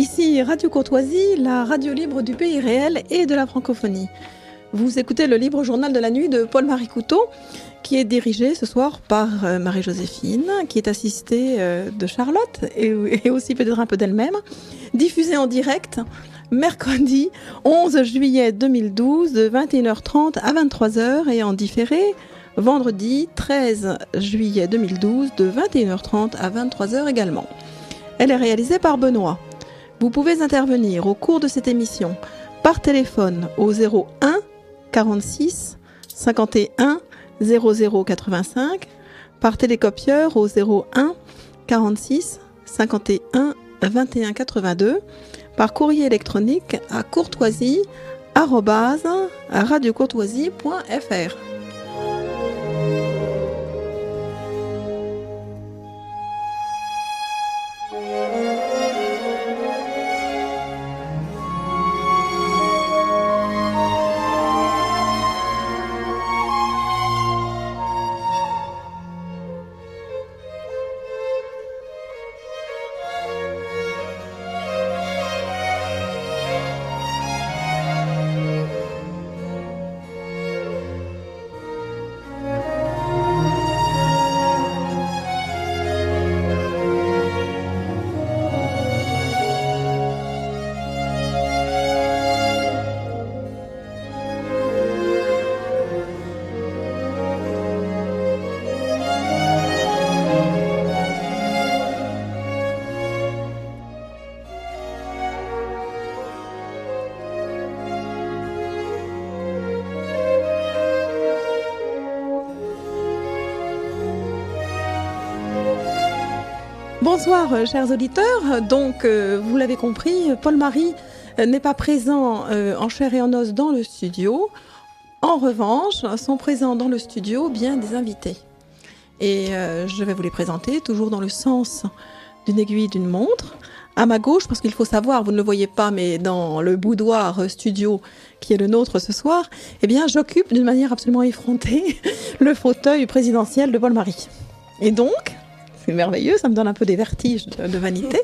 Ici Radio Courtoisie, la radio libre du pays réel et de la francophonie. Vous écoutez le libre journal de la nuit de Paul-Marie Couteau, qui est dirigé ce soir par Marie-Joséphine, qui est assistée de Charlotte et aussi peut-être un peu d'elle-même, diffusé en direct mercredi 11 juillet 2012 de 21h30 à 23h et en différé vendredi 13 juillet 2012 de 21h30 à 23h également. Elle est réalisée par Benoît. Vous pouvez intervenir au cours de cette émission par téléphone au 01 46 51 00 85, par télécopieur au 01 46 51 21 82, par courrier électronique à courtoisie@radiocourtoisie.fr. Bonsoir chers auditeurs, donc vous l'avez compris, Paul-Marie n'est pas présent en chair et en os dans le studio. En revanche, sont présents dans le studio bien des invités. Et je vais vous les présenter, toujours dans le sens d'une aiguille d'une montre. À ma gauche, parce qu'il faut savoir, vous ne le voyez pas, mais dans le boudoir studio qui est le nôtre ce soir, eh bien j'occupe d'une manière absolument effrontée le fauteuil présidentiel de Paul-Marie. Et donc, c'est merveilleux, ça me donne un peu des vertiges de vanité.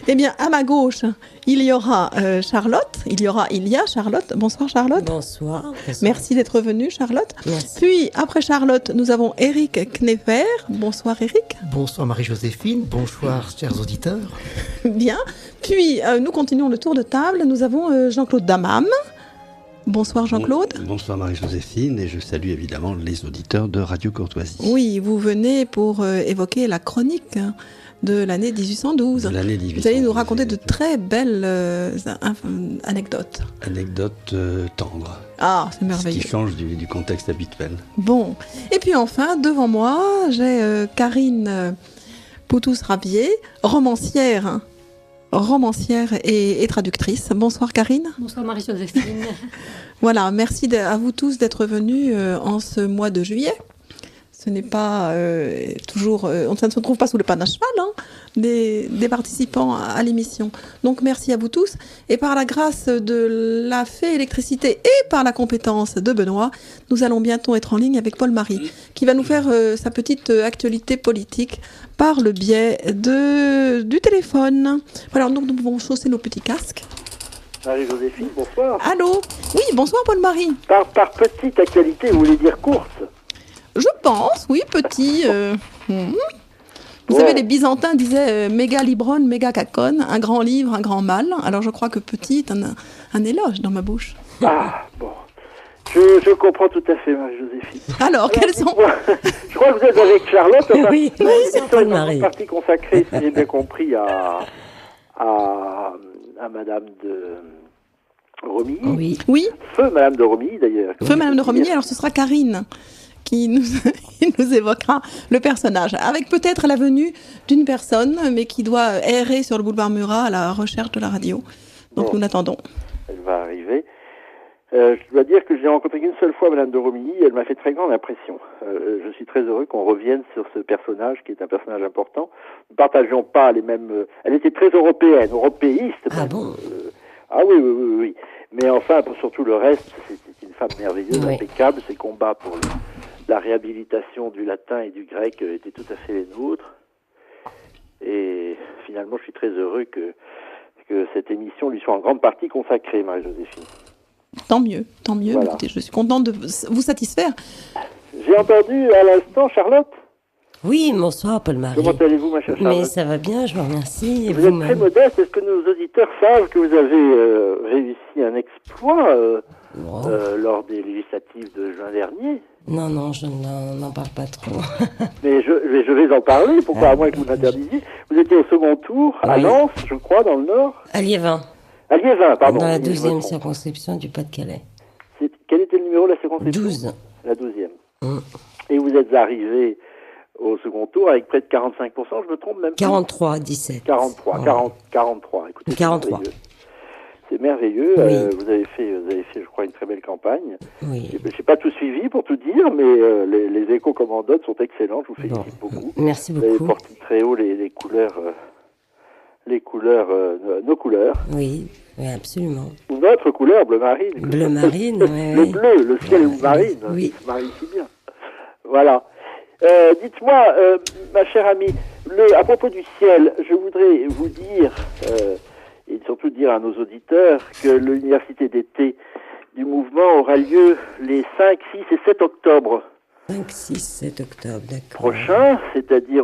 Eh bien, à ma gauche, il y aura Charlotte. Il y a Charlotte. Bonsoir Charlotte. Bonsoir. Merci d'être venue Charlotte. Merci. Puis, après Charlotte, nous avons Eric Kneffer. Bonsoir Eric. Bonsoir Marie-Joséphine, bonsoir chers auditeurs. Bien. Puis, nous continuons le tour de table. Nous avons Jean-Claude Damam. Bonsoir Jean-Claude. Bonsoir Marie-Joséphine et je salue évidemment les auditeurs de Radio Courtoisie. Oui, vous venez pour évoquer la chronique de l'année 1812. De l'année 1812. Vous allez nous raconter de très belles anecdotes. Anecdotes tendres. Ah, c'est merveilleux. Ce qui change du contexte habituel. Bon, et puis enfin, devant moi, j'ai Karine Poutus-Rabier, romancière et traductrice. Bonsoir Karine. Bonsoir Marie-Joséphine. Voilà, merci à vous tous d'être venus en ce mois de juillet. Ce n'est pas toujours... ça ne se trouve pas sous le pas d'un cheval, des participants à l'émission. Donc merci à vous tous. Et par la grâce de la fée électricité et par la compétence de Benoît, nous allons bientôt être en ligne avec Paul-Marie, qui va nous faire sa petite actualité politique par le biais du téléphone. Voilà, donc nous pouvons chausser nos petits casques. Marie-Joséphine, bonsoir. Allô? Oui, bonsoir Paul-Marie. Par petite actualité, vous voulez dire course? Je pense, oui, petit. Vous savez, les Byzantins disaient méga libron, méga cacon, un grand livre, un grand mal. Alors je crois que petit est un éloge dans ma bouche. Ah, bon. Je comprends tout à fait, Marie-Joséphine. Alors, quels sont... Je crois que vous êtes avec Charlotte. Enfin, Oui, c'est Paul-Marie. Une partie consacrée, si j'ai bien compris, à Madame de Romilly. Oui. Feu Madame de Romilly, d'ailleurs. Feu Madame de Romilly, alors ce sera Karine qui nous évoquera le personnage, avec peut-être la venue d'une personne, mais qui doit errer sur le boulevard Murat à la recherche de la radio. Donc nous l'attendons. Elle va arriver. Je dois dire que je l'ai rencontrée qu'une seule fois, Madame de Romilly, elle m'a fait très grande impression. Je suis très heureux qu'on revienne sur ce personnage, qui est un personnage important. Nous ne partageons pas les mêmes... Elle était très européenne, européiste. Ah bon oui. Mais enfin, pour surtout le reste, c'est une femme merveilleuse, Oui. impeccable. Ses combats pour la réhabilitation du latin et du grec étaient tout à fait les nôtres. Et finalement, je suis très heureux que cette émission lui soit en grande partie consacrée, Marie-Joséphine. Tant mieux, tant mieux. Voilà. Écoutez, je suis contente de vous satisfaire. J'ai entendu à l'instant Charlotte. Oui, bonsoir Paul-Marie. Comment allez-vous, ma chère Charlotte? Mais ça va bien, je vous remercie. Et Vous êtes très vous-même? modeste. Est-ce que nos auditeurs savent que vous avez réussi un exploit Oh. lors des législatives de juin dernier? Non, je n'en parle pas trop. Mais je vais en parler, pourquoi à moins que vous l'interdisiez. Vous étiez au second tour, à Oui. Lens, je crois, dans le Nord. À Liévin, À Liévin, pardon. dans la Oui, je me 12e trompe. circonscription du Pas-de-Calais. Quel était le numéro de la circonscription? 12. La 12e. Mm. Et vous êtes arrivé au second tour avec près de 45%, je me trompe même plus. 43, 17. 43, Oh. 43. Écoutez, 43. C'est merveilleux. Oui. Vous avez fait, je crois, une très belle campagne. Oui. J'ai pas tout suivi pour tout dire, mais les échos qu'on m'en donne sont excellents. Je vous félicite beaucoup. Merci Vous avez beaucoup. porté très haut les couleurs, nos couleurs. Oui, absolument. Ou notre couleur, bleu marine. Bleu marine, Le oui. bleu, le ciel marine, Oui. qui se marie si bien. Voilà. Dites-moi, ma chère amie, à propos du ciel, je voudrais vous dire, et surtout dire à nos auditeurs, que l'université d'été du mouvement aura lieu les 5, 6 et 7 octobre 5, 6, 7 octobre, d'accord. prochains, c'est-à-dire,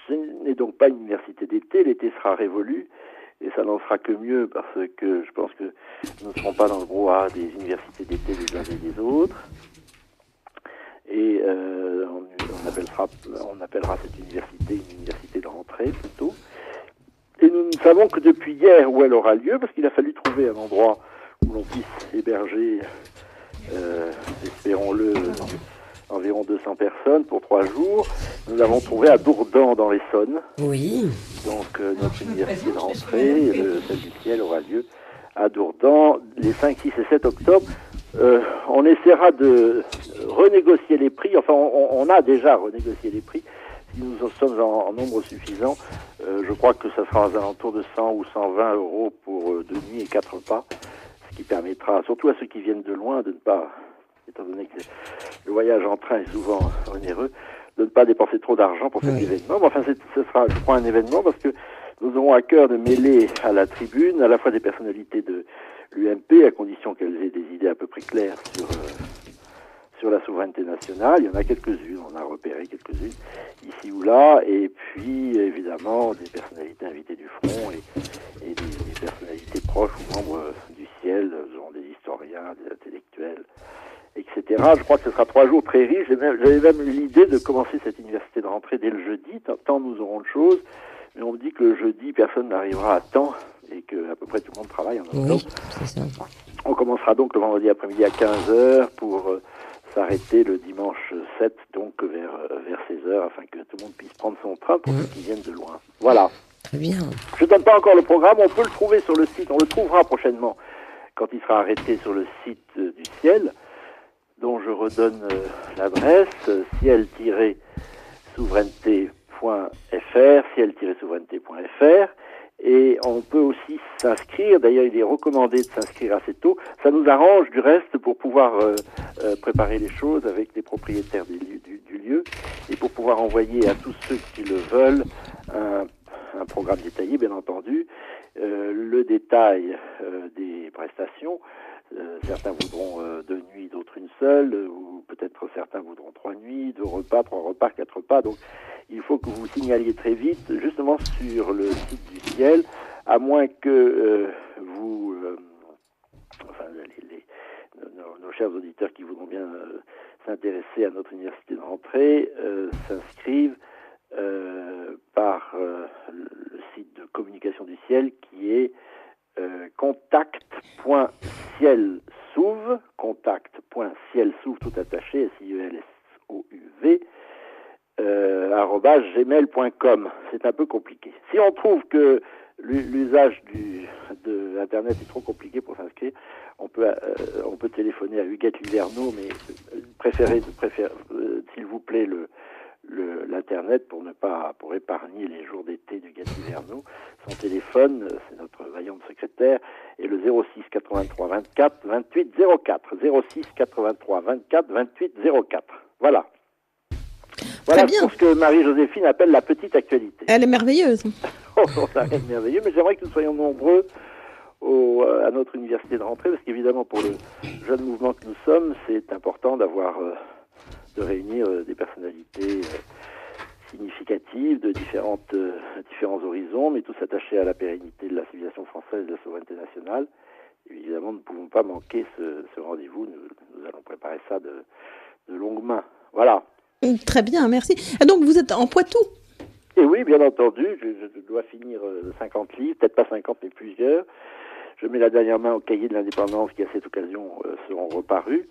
ce n'est donc pas une université d'été, l'été sera révolu, et ça n'en sera que mieux, parce que je pense que nous ne serons pas dans le brouhaha des universités d'été des uns et des autres. Et on appellera cette université une université de rentrée plutôt. Et nous ne savons que depuis hier où elle aura lieu, parce qu'il a fallu trouver un endroit où l'on puisse héberger, espérons-le, environ 200 personnes pour 3 jours. Nous l'avons trouvé à Dourdan dans l'Essonne. Oui, Donc notre université de rentrée, celle du ciel, aura lieu à Dourdan les 5, 6 et 7 octobre. On essaiera de renégocier les prix, enfin on a déjà renégocié les prix, si nous sommes en nombre suffisant, je crois que ça sera aux alentours de 100 ou 120 euros pour 2 nuits et 4 repas, ce qui permettra, surtout à ceux qui viennent de loin, de ne pas, étant donné que le voyage en train est souvent onéreux, de ne pas dépenser trop d'argent pour cet événement. Mais enfin, ce sera, je crois, un événement parce que nous aurons à cœur de mêler à la tribune à la fois des personnalités de l'UMP, à condition qu'elles aient des idées à peu près claires sur la souveraineté nationale. Il y en a quelques-unes, on a repéré quelques-unes ici ou là, et puis évidemment des personnalités invitées du front et des personnalités proches ou membres du ciel, des historiens, des intellectuels, etc. Je crois que ce sera 3 jours très riches. J'avais même eu l'idée de commencer cette université de rentrée dès le jeudi, tant nous aurons de choses. Mais on me dit que le jeudi, personne n'arrivera à temps et que à peu près tout le monde travaille en octobre. oui, c'est ça. On commencera donc le vendredi après-midi à 15h pour s'arrêter le dimanche 7, donc vers 16h, afin que tout le monde puisse prendre son train pour ceux qui viennent de loin. Voilà. Très bien. Je ne donne pas encore le programme, on peut le trouver sur le site, on le trouvera prochainement quand il sera arrêté sur le site du ciel, dont je redonne l'adresse, ciel-souveraineté.fr, ciel-souveraineté.fr, et on peut aussi s'inscrire, d'ailleurs il est recommandé de s'inscrire assez tôt, ça nous arrange du reste pour pouvoir préparer les choses avec les propriétaires du lieu, et pour pouvoir envoyer à tous ceux qui le veulent un programme détaillé, bien entendu, le détail des prestations. Certains voudront 2 nuits, d'autres une seule, ou peut-être certains voudront 3 nuits, 2 repas, 3 repas, 4 repas. Donc il faut que vous signaliez très vite, justement sur le site du ciel, à moins que nos chers auditeurs qui voudront bien s'intéresser à notre université de rentrée s'inscrivent par le site de communication du ciel qui est contact.cielsouv tout attaché, SIELSOUV, @gmail.com. C'est un peu compliqué. Si on trouve que l'usage de Internet est trop compliqué pour s'inscrire, on peut téléphoner à Huguette Liverneau, mais préférez s'il vous plaît l'Internet pour épargner les jours d'été du Huguette Liverneau. Son téléphone, c'est notre vaillante secrétaire, est le 06 83 24 28 04. 06 83 24 28 04. Voilà. Voilà bien. pour ce que Marie-Joséphine appelle la petite actualité. Elle est merveilleuse. Oh, on n'a rien de merveilleux, mais j'aimerais que nous soyons nombreux à notre université de rentrée, parce qu'évidemment, pour le jeune mouvement que nous sommes, c'est important de réunir des personnalités significatives de différents horizons, mais tous attachés à la pérennité de la civilisation française et de la souveraineté nationale. Évidemment, nous ne pouvons pas manquer ce rendez-vous. Nous allons préparer ça de longue main. Voilà. Très bien, merci. Et donc, vous êtes en Poitou? Et oui, bien entendu, je dois finir 50 livres, peut-être pas 50, mais plusieurs. Je mets la dernière main au cahier de l'indépendance qui, à cette occasion, seront reparus.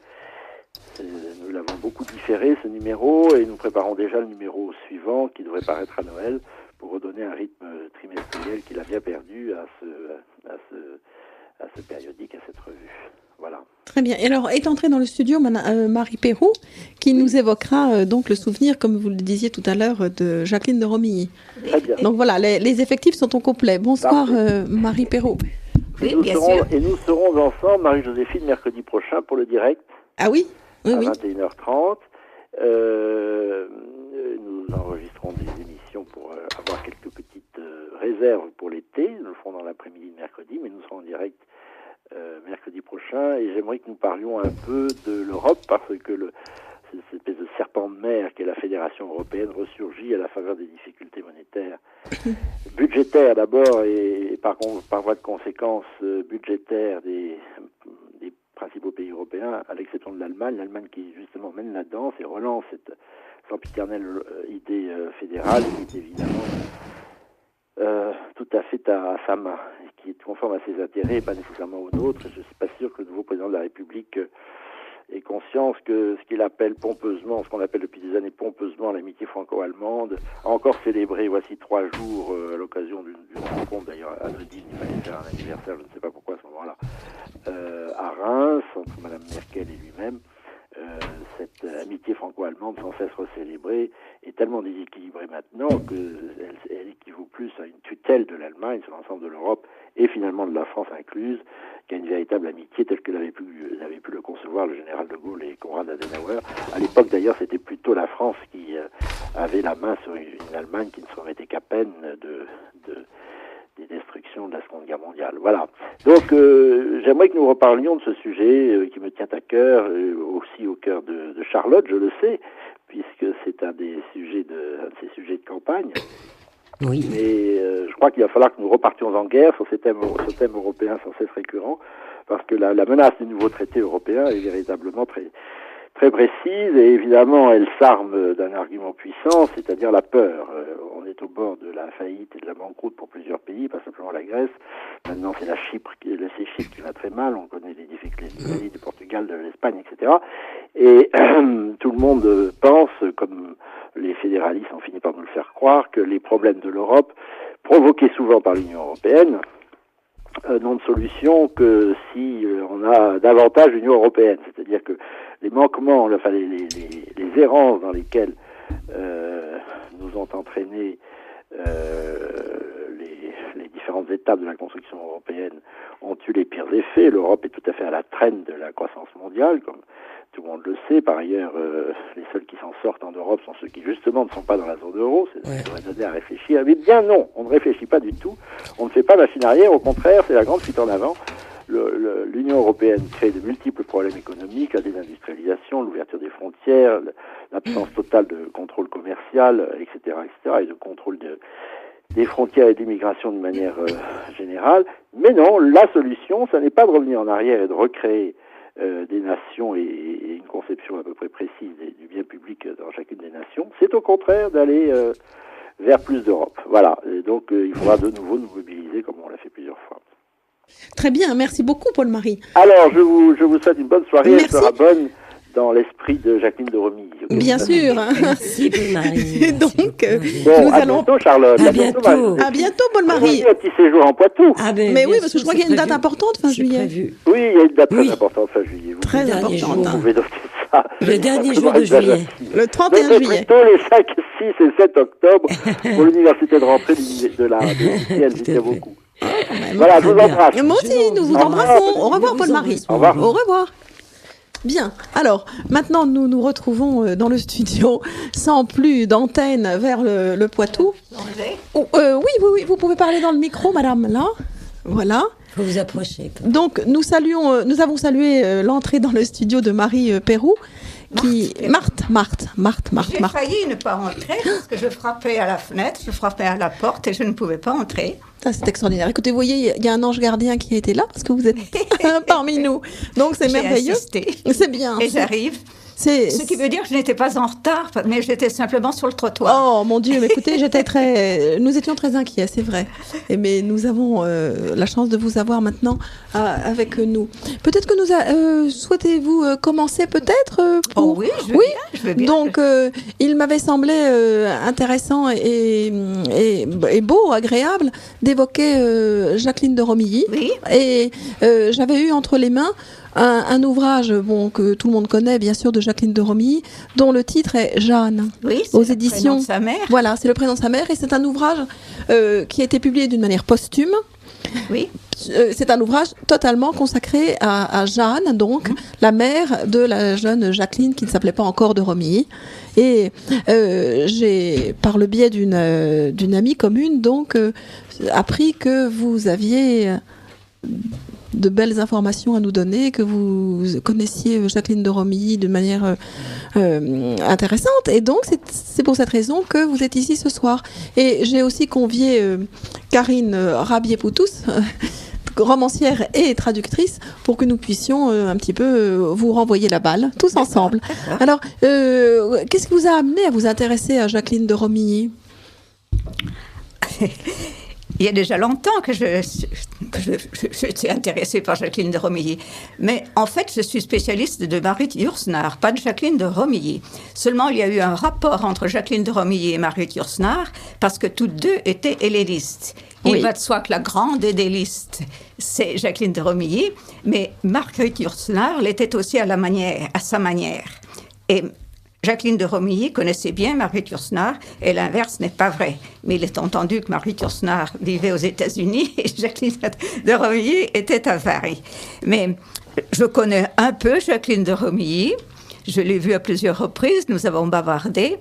Nous l'avons beaucoup différé, ce numéro, et nous préparons déjà le numéro suivant qui devrait paraître à Noël pour redonner un rythme trimestriel qu'il a bien perdu à ce périodique, à cette revue. Voilà. Très bien. Et alors, est entrée dans le studio Marie Perrault, qui nous évoquera donc le souvenir, comme vous le disiez tout à l'heure, de Jacqueline de Romilly. Très bien. Donc voilà, les effectifs sont au complet. Bonsoir Marie Perrault. Oui, bien sûr. Et nous serons ensemble, Marie-Joséphine, mercredi prochain pour le direct. Ah oui, oui, à oui. 21h30. Nous enregistrons des émissions pour avoir quelques petites réserves pour l'été. Nous le ferons dans l'après-midi de mercredi, mais nous serons en direct mercredi prochain. Et j'aimerais que nous parlions un peu de l'Europe, parce que cette espèce de serpent de mer qu'est la Fédération européenne ressurgit à la faveur des difficultés monétaires, budgétaires d'abord, et par voie de conséquence budgétaires des principaux pays européens, à l'exception de l'Allemagne qui justement mène la danse et relance cette sempiternelle idée fédérale qui est évidemment tout à fait à sa main, et qui est conforme à ses intérêts et pas nécessairement aux nôtres. Je ne suis pas sûr que le nouveau président de la République ait conscience que ce qu'il appelle pompeusement, ce qu'on appelle depuis des années pompeusement l'amitié franco-allemande, a encore célébré voici 3 jours à l'occasion d'une rencontre d'ailleurs anodine, il fallait faire un anniversaire, je ne sais pas pourquoi à ce moment-là, à Reims, entre Mme Merkel et lui-même. Cette amitié franco-allemande sans cesse recélébrée est tellement déséquilibrée maintenant qu'elle équivaut plus à une tutelle de l'Allemagne sur l'ensemble de l'Europe et finalement de la France incluse qu'à une véritable amitié telle que l'avait pu le concevoir le général de Gaulle et Konrad Adenauer. À l'époque d'ailleurs c'était plutôt la France qui avait la main sur une Allemagne qui ne se remettait qu'à peine des destructions de la Seconde Guerre mondiale. Voilà. Donc, j'aimerais que nous reparlions de ce sujet qui me tient à cœur, aussi au cœur de Charlotte, je le sais, puisque c'est un de ses sujets de campagne. Oui. Mais je crois qu'il va falloir que nous repartions en guerre sur ce thème européen sans cesse récurrent, parce que la menace du nouveau traité européen est véritablement très très précise, et évidemment elle s'arme d'un argument puissant, c'est-à-dire la peur. On est au bord de la faillite et de la banqueroute pour plusieurs pays, pas simplement la Grèce. Maintenant c'est Chypre qui va très mal, on connaît les difficultés de l'Italie, du Portugal, de l'Espagne, etc. Et tout le monde pense, comme les fédéralistes ont fini par nous le faire croire, que les problèmes de l'Europe, provoqués souvent par l'Union européenne, n'ont de solution que si on a davantage l'Union européenne. C'est-à-dire que les manquements, enfin les errances dans lesquelles nous ont entraîné les différentes étapes de la construction européenne ont eu les pires effets. L'Europe est tout à fait à la traîne de la croissance mondiale, comme tout le monde le sait. Par ailleurs, les seuls qui s'en sortent en Europe sont ceux qui justement ne sont pas dans la zone euro. C'est ce qui devrait donner à réfléchir. Mais bien non, on ne réfléchit pas du tout. On ne fait pas machine arrière. Au contraire, c'est la grande fuite en avant. L'Union européenne crée de multiples problèmes économiques, la désindustrialisation, l'ouverture des frontières, l'absence totale de contrôle commercial, etc., et de contrôle des frontières et d'immigration de manière générale. Mais non, la solution, ça n'est pas de revenir en arrière et de recréer des nations et une conception à peu près précise du bien public dans chacune des nations. C'est au contraire d'aller vers plus d'Europe. Voilà. Et donc, il faudra de nouveau nous mobiliser comme on l'a fait plusieurs fois. Très bien, merci beaucoup Paul-Marie. Alors, je vous souhaite une bonne soirée. Merci. Elle sera bonne dans l'esprit de Jacqueline de Romilly. Bien sûr. Merci Paul-Marie. Donc, Bon, nous à allons... bientôt, Charlotte. À bientôt. À bientôt Paul-Marie. Un petit séjour en Poitou. Ah ben, Mais oui, bien parce que je sûr, crois qu'il y a une c'est date importante fin prévu. juillet. C'est prévu. Oui, il y a une date Oui. très importante fin juillet. Très Dernier importante. jour. Vous pouvez noter ça. Le dernier jour de juillet. Le 31 Donc, juillet. plutôt les 5, 6 et 7 octobre pour l'université de rentrée de la elle j'y tiens beaucoup. Voilà, je vous Très bien. embrasse. Moi aussi, nous vous Au revoir. embrassons. Au revoir Nous vous Paul-Marie. embrassons. Au revoir. Au revoir. Bien, alors maintenant nous nous retrouvons dans le studio sans plus d'antenne vers le Poitou. Oui, vous pouvez parler dans le micro, madame, là. Voilà. Il faut vous approcher. Donc nous avons salué l'entrée dans le studio de Marie Perroux. Marthe. J'ai failli ne pas entrer parce que je frappais à la fenêtre, je frappais à la porte et je ne pouvais pas entrer. Ça, c'est extraordinaire. Écoutez, vous voyez, il y a un ange gardien qui a été là parce que vous êtes parmi nous. Donc c'est merveilleux. Insisté. C'est bien. Et j'arrive. Ce qui veut dire que je n'étais pas en retard, mais j'étais simplement sur le trottoir. Oh mon Dieu, mais écoutez, nous étions très inquiets, c'est vrai. Mais nous avons la chance de vous avoir maintenant avec nous. Peut-être que souhaitez-vous commencer peut-être Oh oui, je veux bien. Donc, il m'avait semblé intéressant et beau, agréable d'évoquer Jacqueline de Romilly. Oui. Et j'avais eu entre les mains un ouvrage que tout le monde connaît, bien sûr, de Jacqueline de Romilly, dont le titre est Jeanne, oui, aux éditions. Le prénom de sa mère. Voilà, c'est le prénom de sa mère, et c'est un ouvrage qui a été publié d'une manière posthume. Oui. C'est un ouvrage totalement consacré à Jeanne, donc la mère de la jeune Jacqueline qui ne s'appelait pas encore de Romilly. Et j'ai, par le biais d'une amie commune, donc appris que vous aviez de belles informations à nous donner, que vous connaissiez Jacqueline de Romilly de manière intéressante. Et donc, c'est pour cette raison que vous êtes ici ce soir. Et j'ai aussi convié Karine Rabier-Poutous, romancière et traductrice, pour que nous puissions un petit peu vous renvoyer la balle, tous ensemble. Alors, qu'est-ce qui vous a amené à vous intéresser à Jacqueline de Romilly ? Il y a déjà longtemps que je suis intéressée par Jacqueline de Romilly. Mais en fait, je suis spécialiste de Marie Yourcenar, pas de Jacqueline de Romilly. Seulement, il y a eu un rapport entre Jacqueline de Romilly et Marie Yourcenar parce que toutes deux étaient hellénistes. Il va de soi que la grande helléniste, c'est Jacqueline de Romilly, mais Marguerite Yourcenar l'était aussi à sa manière. Et Jacqueline de Romilly connaissait bien Marguerite Yourcenar et l'inverse n'est pas vrai. Mais il est entendu que Marguerite Yourcenar vivait aux États-Unis et Jacqueline de Romilly était à Paris. Mais je connais un peu Jacqueline de Romilly. Je l'ai vue à plusieurs reprises, nous avons bavardé.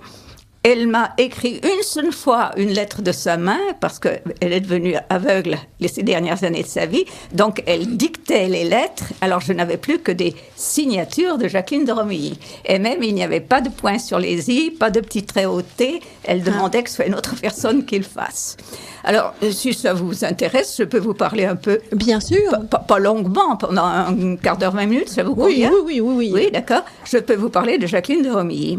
Elle m'a écrit une seule fois une lettre de sa main parce qu'elle est devenue aveugle ces dernières années de sa vie. Donc, elle dictait les lettres. Alors, je n'avais plus que des signatures de Jacqueline de Romilly. Et même, il n'y avait pas de points sur les i, pas de petits traits au t. Elle demandait que ce soit une autre personne qui le fasse. Alors, si ça vous intéresse, je peux vous parler un peu. Bien sûr. Pas longuement, pendant un quart d'heure, 20 minutes, ça vous convient ? Oui. Oui, d'accord. Je peux vous parler de Jacqueline de Romilly.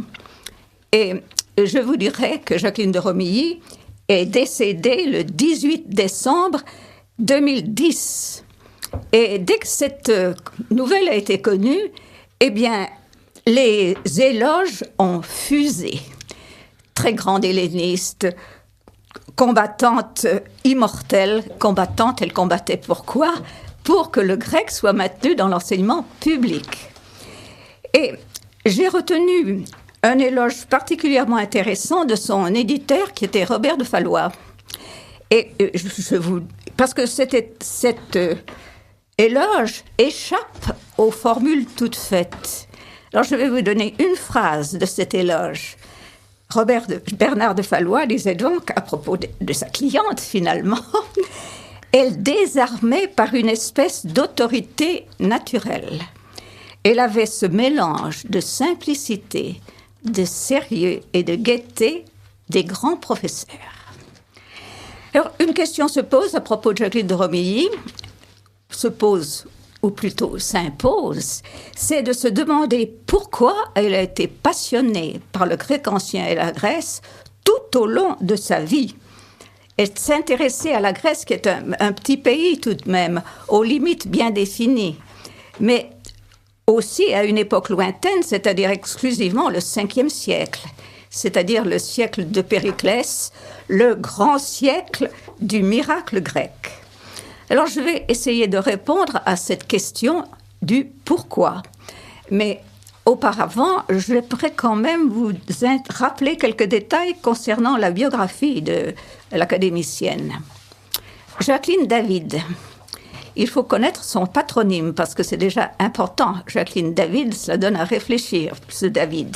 Et je vous dirais que Jacqueline de Romilly est décédée le 18 décembre 2010. Et dès que cette nouvelle a été connue, eh bien, les éloges ont fusé. Très grande helléniste, combattante immortelle, elle combattait pourquoi ? Pour que le grec soit maintenu dans l'enseignement public. Et j'ai retenu un éloge particulièrement intéressant de son éditeur qui était Robert de Fallois. Et parce que cet éloge échappe aux formules toutes faites. Alors je vais vous donner une phrase de cet éloge. Bernard de Fallois disait donc à propos de sa cliente finalement, elle désarmait par une espèce d'autorité naturelle. Elle avait ce mélange de simplicité, de sérieux et de gaieté des grands professeurs. Alors, une question se pose à propos de Jacqueline de Romilly, ou plutôt s'impose, c'est de se demander pourquoi elle a été passionnée par le grec ancien et la Grèce tout au long de sa vie. Elle s'intéressait à la Grèce, qui est un petit pays tout de même, aux limites bien définies, mais aussi à une époque lointaine, c'est-à-dire exclusivement le 5e siècle, c'est-à-dire le siècle de Périclès, le grand siècle du miracle grec. Alors je vais essayer de répondre à cette question du pourquoi. Mais auparavant, je pourrais quand même vous rappeler quelques détails concernant la biographie de l'académicienne. Jacqueline David, il faut connaître son patronyme, parce que c'est déjà important. Jacqueline David, cela donne à réfléchir, ce David.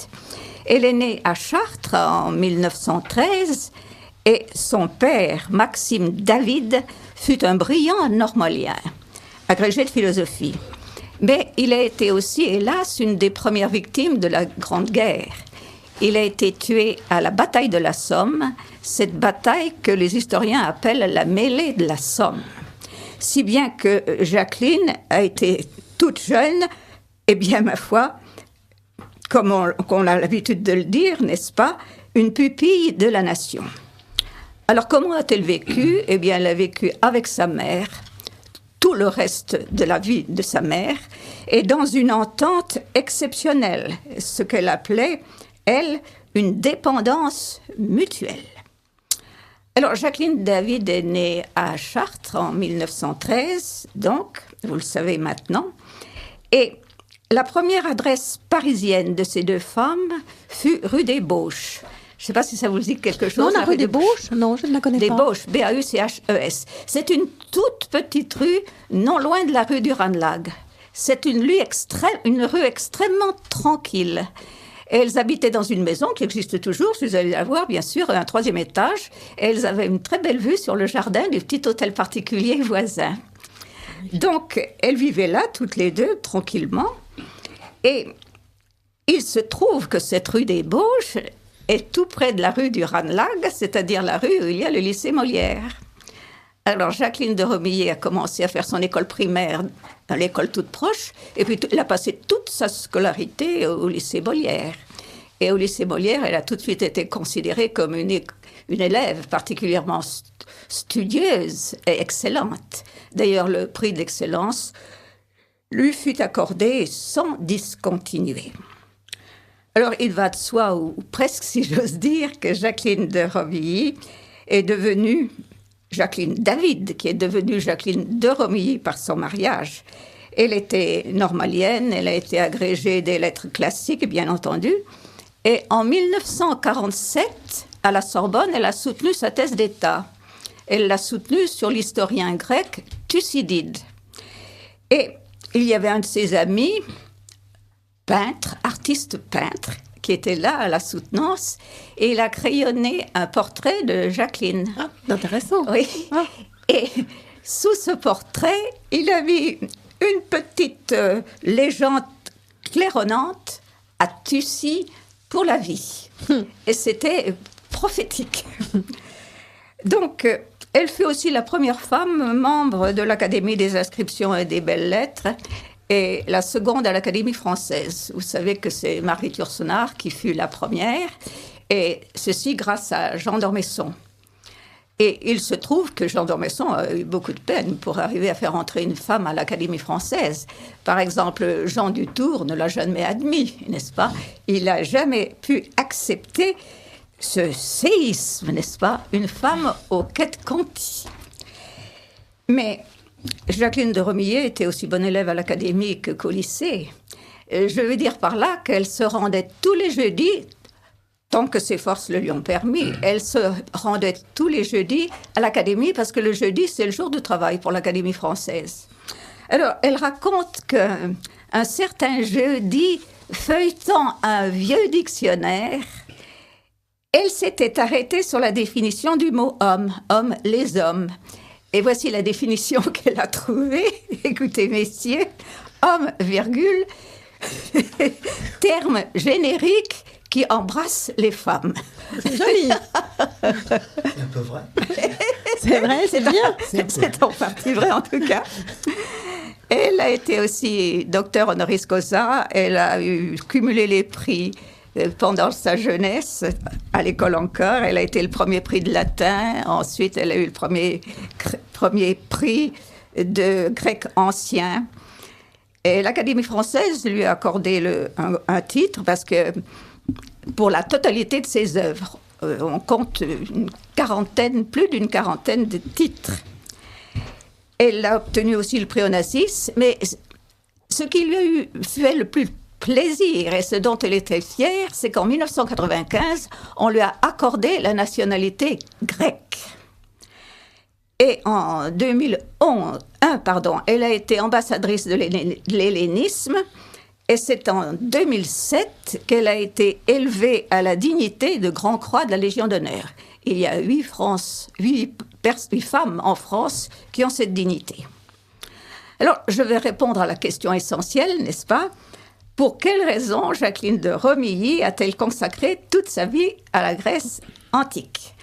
Elle est née à Chartres en 1913, et son père, Maxime David, fut un brillant normalien, agrégé de philosophie. Mais il a été aussi, hélas, une des premières victimes de la Grande Guerre. Il a été tué à la bataille de la Somme, cette bataille que les historiens appellent la mêlée de la Somme. Si bien que Jacqueline a été toute jeune, et bien, ma foi, comme on a l'habitude de le dire, n'est-ce pas, une pupille de la nation. Alors, comment a-t-elle vécu? Eh bien, elle a vécu avec sa mère, tout le reste de la vie de sa mère, et dans une entente exceptionnelle, ce qu'elle appelait, elle, une dépendance mutuelle. Alors, Jacqueline David est née à Chartres en 1913, donc, vous le savez maintenant, et la première adresse parisienne de ces deux femmes fut rue des Bauches. Je ne sais pas si ça vous dit quelque chose. Non, la rue des Bauches? Non, je ne la connais pas. Des Bauches, B-A-U-C-H-E-S. C'est une toute petite rue, non loin de la rue du Ranelagh. C'est une rue extrêmement tranquille. Elles habitaient dans une maison qui existe toujours, si vous allez la voir, bien sûr, un 3e étage. Et elles avaient une très belle vue sur le jardin du petit hôtel particulier voisin. Donc, elles vivaient là, toutes les deux, tranquillement. Et il se trouve que cette rue des Bauches est tout près de la rue du Ranelagh, c'est-à-dire la rue où il y a le lycée Molière. Alors, Jacqueline de Romilly a commencé à faire son école primaire dans l'école toute proche, et puis elle a passé toute sa scolarité au lycée Molière. Et au lycée Molière, elle a tout de suite été considérée comme une élève particulièrement studieuse et excellente. D'ailleurs, le prix d'excellence lui fut accordé sans discontinuer. Alors, il va de soi, ou presque si j'ose dire, que Jacqueline de Romilly est devenue Jacqueline David, qui est devenue Jacqueline de Romilly par son mariage. Elle était normalienne, elle a été agrégée des lettres classiques, bien entendu. Et en 1947, à la Sorbonne, elle a soutenu sa thèse d'État. Elle l'a soutenue sur l'historien grec Thucydide. Et il y avait un de ses amis, artiste peintre, qui était là à la soutenance, et il a crayonné un portrait de Jacqueline. Ah, intéressant. Oui. Ah. Et sous ce portrait, il a mis une petite légende claironnante à Tucy pour la vie. Et c'était prophétique. Donc, elle fut aussi la première femme membre de l'Académie des inscriptions et des belles-lettres, et la seconde à l'Académie française. Vous savez que c'est Marie Yourcenar qui fut la première, et ceci grâce à Jean d'Ormesson. Et il se trouve que Jean d'Ormesson a eu beaucoup de peine pour arriver à faire entrer une femme à l'Académie française. Par exemple, Jean Dutour ne l'a jamais admis, n'est-ce pas? Il n'a jamais pu accepter ce séisme, n'est-ce pas? Une femme aux quêtes Conti. Mais Jacqueline de Romilly était aussi bonne élève à l'académie qu'au lycée. Je veux dire par là qu'elle se rendait tous les jeudis, tant que ses forces le lui ont permis, elle se rendait tous les jeudis à l'académie, parce que le jeudi, c'est le jour de travail pour l'Académie française. Alors, elle raconte qu'un certain jeudi, feuilletant un vieux dictionnaire, elle s'était arrêtée sur la définition du mot « homme », « homme, les hommes ». Et voici la définition qu'elle a trouvée. Écoutez, messieurs, homme, virgule, terme générique qui embrasse les femmes. C'est joli. C'est un peu vrai. C'est vrai, c'est bien. C'est en partie vrai, en tout cas. Elle a été aussi docteur honoris causa. Elle a cumulé les prix pendant sa jeunesse, à l'école encore. Elle a été le premier prix de latin. Ensuite, elle a eu le premier prix de grec ancien. Et l'Académie française lui a accordé un titre parce que pour la totalité de ses œuvres, on compte plus d'une quarantaine de titres. Elle a obtenu aussi le prix Onassis, mais ce qui lui a fait le plus plaisir et ce dont elle était fière, c'est qu'en 1995, on lui a accordé la nationalité grecque. Et en 2001, elle a été ambassadrice de l'hellénisme. Et c'est en 2007 qu'elle a été élevée à la dignité de Grand Croix de la Légion d'honneur. Il y a 8 femmes en France qui ont cette dignité. Alors, je vais répondre à la question essentielle, n'est-ce pas ? Pour quelle raison Jacqueline de Romilly a-t-elle consacré toute sa vie à la Grèce antique ?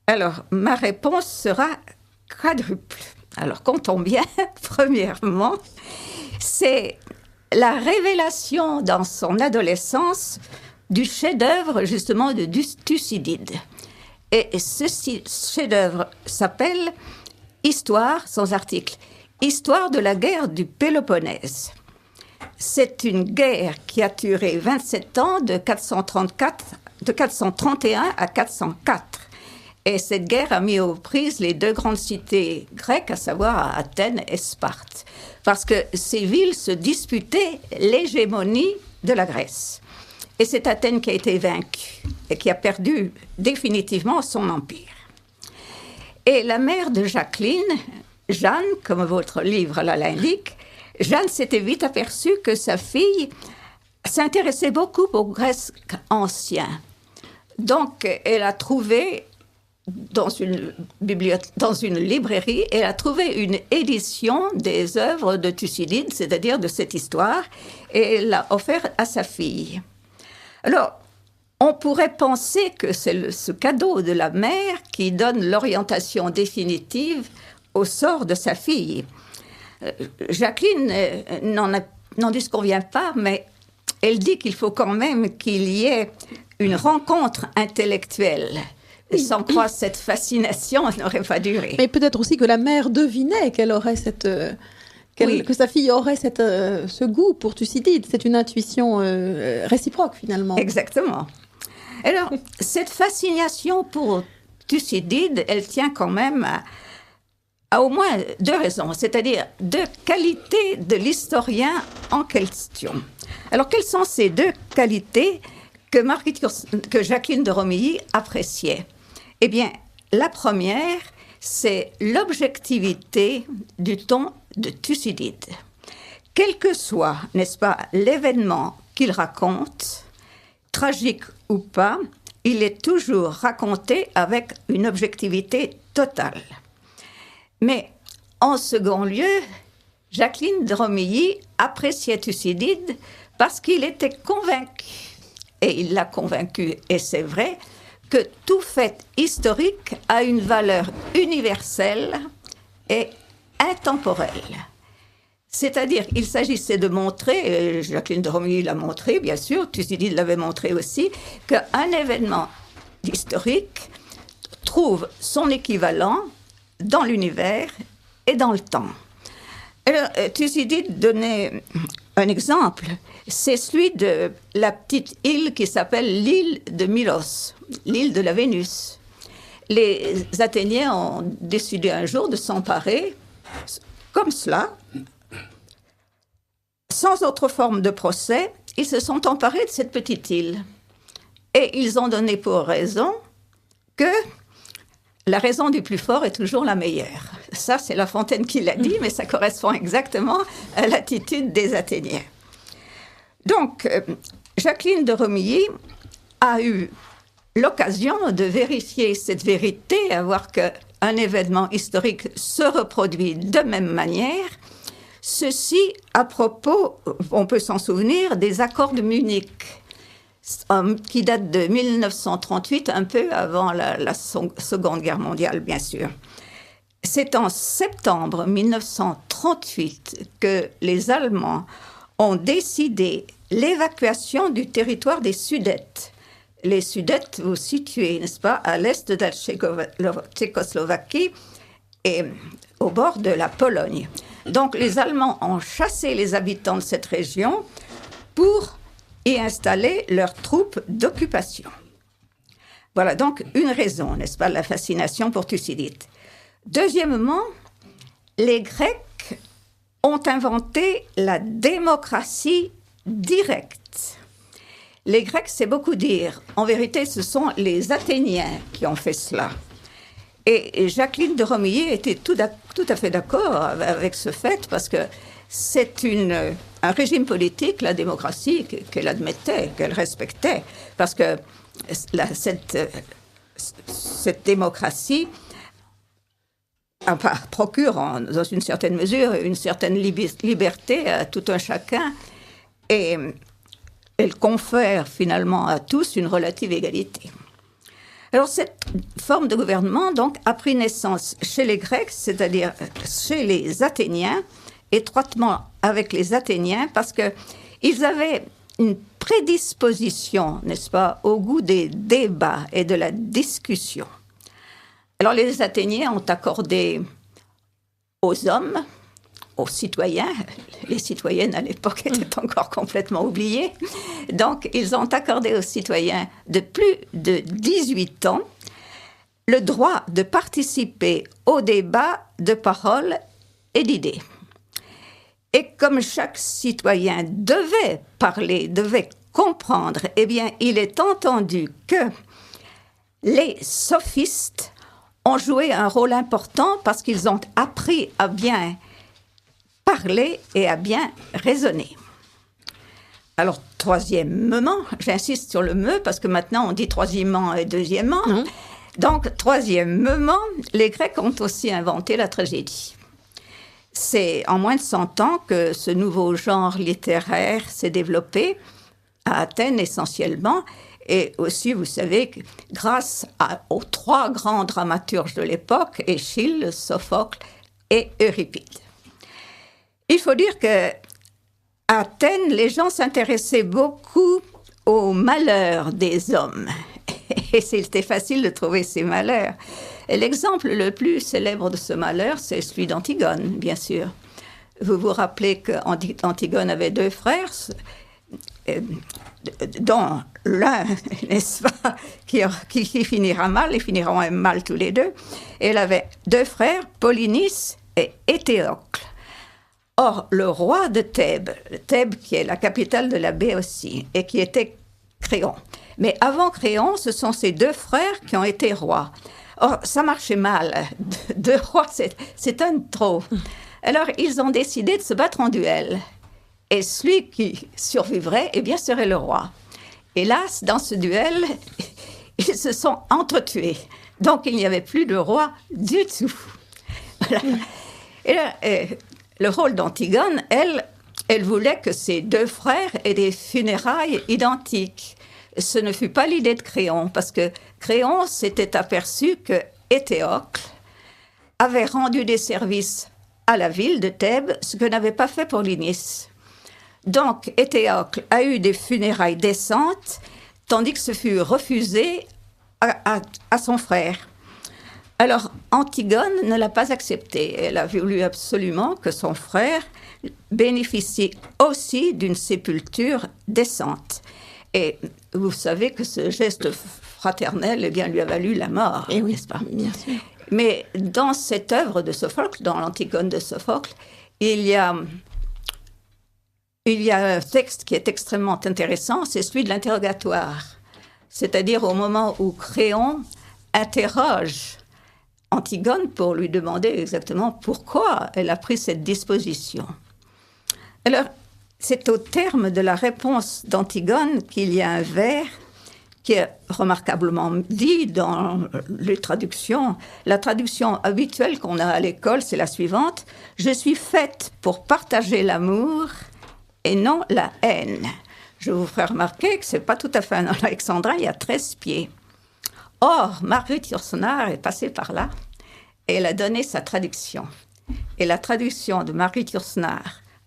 Alors, ma réponse sera quadruple. Alors, comptons bien. Premièrement, c'est la révélation dans son adolescence du chef-d'œuvre, justement, de Thucydide. Et ce chef-d'œuvre s'appelle Histoire, sans article, Histoire de la guerre du Péloponnèse. C'est une guerre qui a duré 27 ans, de 431 à 404. Et cette guerre a mis aux prises les 2 grandes cités grecques, à savoir Athènes et Sparte, parce que ces villes se disputaient l'hégémonie de la Grèce. Et c'est Athènes qui a été vaincue et qui a perdu définitivement son empire. Et la mère de Jacqueline, Jeanne, comme votre livre l'indique, Jeanne s'était vite aperçue que sa fille s'intéressait beaucoup au grec ancien. Donc, elle a trouvé dans une librairie, elle a trouvé une édition des œuvres de Thucydide, c'est-à-dire de cette histoire, et elle l'a offert à sa fille. Alors, on pourrait penser que c'est ce cadeau de la mère qui donne l'orientation définitive au sort de sa fille. Jacqueline n'en disconvient pas, mais elle dit qu'il faut quand même qu'il y ait une rencontre intellectuelle. Sans quoi cette fascination n'aurait pas duré. Mais peut-être aussi que la mère devinait qu'elle aurait que sa fille aurait ce goût pour Thucydide. C'est une intuition réciproque, finalement. Exactement. Alors, cette fascination pour Thucydide, elle tient quand même à au moins 2 raisons, c'est-à-dire 2 qualités de l'historien en question. Alors, quelles sont ces 2 qualités que Jacqueline de Romilly appréciait ? Eh bien, la première, c'est l'objectivité du ton de Thucydide. Quel que soit, n'est-ce pas, l'événement qu'il raconte, tragique ou pas, il est toujours raconté avec une objectivité totale. Mais, en second lieu, Jacqueline de Romilly appréciait Thucydide parce qu'il était convaincu, et il l'a convaincu, et c'est vrai, que tout fait historique a une valeur universelle et intemporelle. C'est-à-dire qu'il s'agissait de montrer, et Jacqueline de Romilly l'a montré, bien sûr, Thucydide l'avait montré aussi, qu'un événement historique trouve son équivalent dans l'univers et dans le temps. Alors, Thucydide donnait un exemple, c'est celui de la petite île qui s'appelle l'île de Milos, l'île de la Vénus. Les Athéniens ont décidé un jour de s'emparer, comme cela, sans autre forme de procès, ils se sont emparés de cette petite île. Et ils ont donné pour raison que la raison du plus fort est toujours la meilleure. Ça, c'est La Fontaine qui l'a dit, mais ça correspond exactement à l'attitude des Athéniens. Donc, Jacqueline de Romilly a eu l'occasion de vérifier cette vérité, à voir qu'un événement historique se reproduit de même manière. Ceci à propos, on peut s'en souvenir, des accords de Munich, qui datent de 1938, un peu avant la Seconde Guerre mondiale, bien sûr. C'est en septembre 1938 que les Allemands ont décidé l'évacuation du territoire des Sudètes. Les Sudètes, vous situez, n'est-ce pas, à l'est de la Tchécoslovaquie et au bord de la Pologne. Donc les Allemands ont chassé les habitants de cette région pour y installer leurs troupes d'occupation. Voilà donc une raison, n'est-ce pas, de la fascination pour Thucydide. Deuxièmement, les Grecs ont inventé la démocratie directe. Les Grecs, c'est beaucoup dire. En vérité, ce sont les Athéniens qui ont fait cela. Et Jacqueline de Romilly était tout à fait d'accord avec ce fait, parce que c'est un régime politique, la démocratie, qu'elle admettait, qu'elle respectait, parce que cette démocratie procure, dans une certaine mesure, une certaine liberté à tout un chacun, et elle confère finalement à tous une relative égalité. Alors cette forme de gouvernement donc a pris naissance chez les Grecs, c'est-à-dire chez les Athéniens, étroitement avec les Athéniens, parce qu'ils avaient une prédisposition, n'est-ce pas, au goût des débats et de la discussion. Alors les Athéniens ont accordé aux hommes, aux citoyens, les citoyennes à l'époque étaient encore complètement oubliées, donc ils ont accordé aux citoyens de plus de 18 ans le droit de participer au débat de paroles et d'idées. Et comme chaque citoyen devait parler, devait comprendre, eh bien, il est entendu que les sophistes ont joué un rôle important parce qu'ils ont appris à bien parler et à bien raisonner. Alors, troisièmement, j'insiste sur le me parce que maintenant on dit troisièmement et deuxièmement. Donc, troisièmement, les Grecs ont aussi inventé la tragédie. C'est en moins de 100 ans que ce nouveau genre littéraire s'est développé, à Athènes essentiellement, et aussi, vous savez, grâce aux 3 grands dramaturges de l'époque, Échille, Sophocle et Euripide. Il faut dire qu'à Athènes, les gens s'intéressaient beaucoup aux malheurs des hommes. Et c'était facile de trouver ces malheurs. Et l'exemple le plus célèbre de ce malheur, c'est celui d'Antigone, bien sûr. Vous vous rappelez qu'Antigone avait 2 frères, dont l'un, n'est-ce pas, qui finira mal, ils finiront même mal tous les deux. Et elle avait 2 frères, Polynice et Éthéocle. Or, le roi de Thèbes qui est la capitale de la Béotie, et qui était Créon. Mais avant Créon, ce sont ces 2 frères qui ont été rois. Or, ça marchait mal. 2 rois, c'est un de trop. Alors, ils ont décidé de se battre en duel. Et celui qui survivrait, eh bien, serait le roi. Hélas, dans ce duel, ils se sont entretués. Donc, il n'y avait plus de roi du tout. Voilà. Et là, le rôle d'Antigone, elle voulait que ses 2 frères aient des funérailles identiques. Ce ne fut pas l'idée de Créon, parce que Créon s'était aperçu que Éthéocle avait rendu des services à la ville de Thèbes, ce que n'avait pas fait Polynice. Donc, Éthéocle a eu des funérailles décentes, tandis que ce fut refusé à son frère. Alors, Antigone ne l'a pas accepté. Elle a voulu absolument que son frère bénéficie aussi d'une sépulture décente. Et vous savez que ce geste fraternel, eh bien, lui a valu la mort, oui, n'est-ce pas? Bien sûr. Mais dans cette œuvre de Sophocle, dans l'Antigone de Sophocle, il y a un texte qui est extrêmement intéressant, c'est celui de l'interrogatoire. C'est-à-dire au moment où Créon interroge Antigone pour lui demander exactement pourquoi elle a pris cette disposition. Alors, c'est au terme de la réponse d'Antigone qu'il y a un vers qui est remarquablement dit dans les traductions. La traduction habituelle qu'on a à l'école, c'est la suivante. « Je suis faite pour partager l'amour et non la haine. » Je vous ferai remarquer que ce n'est pas tout à fait un alexandrin, il y a 13 pieds. Or, Marguerite Yourcenar est passée par là et elle a donné sa traduction. Et la traduction de Marguerite Yourcenar,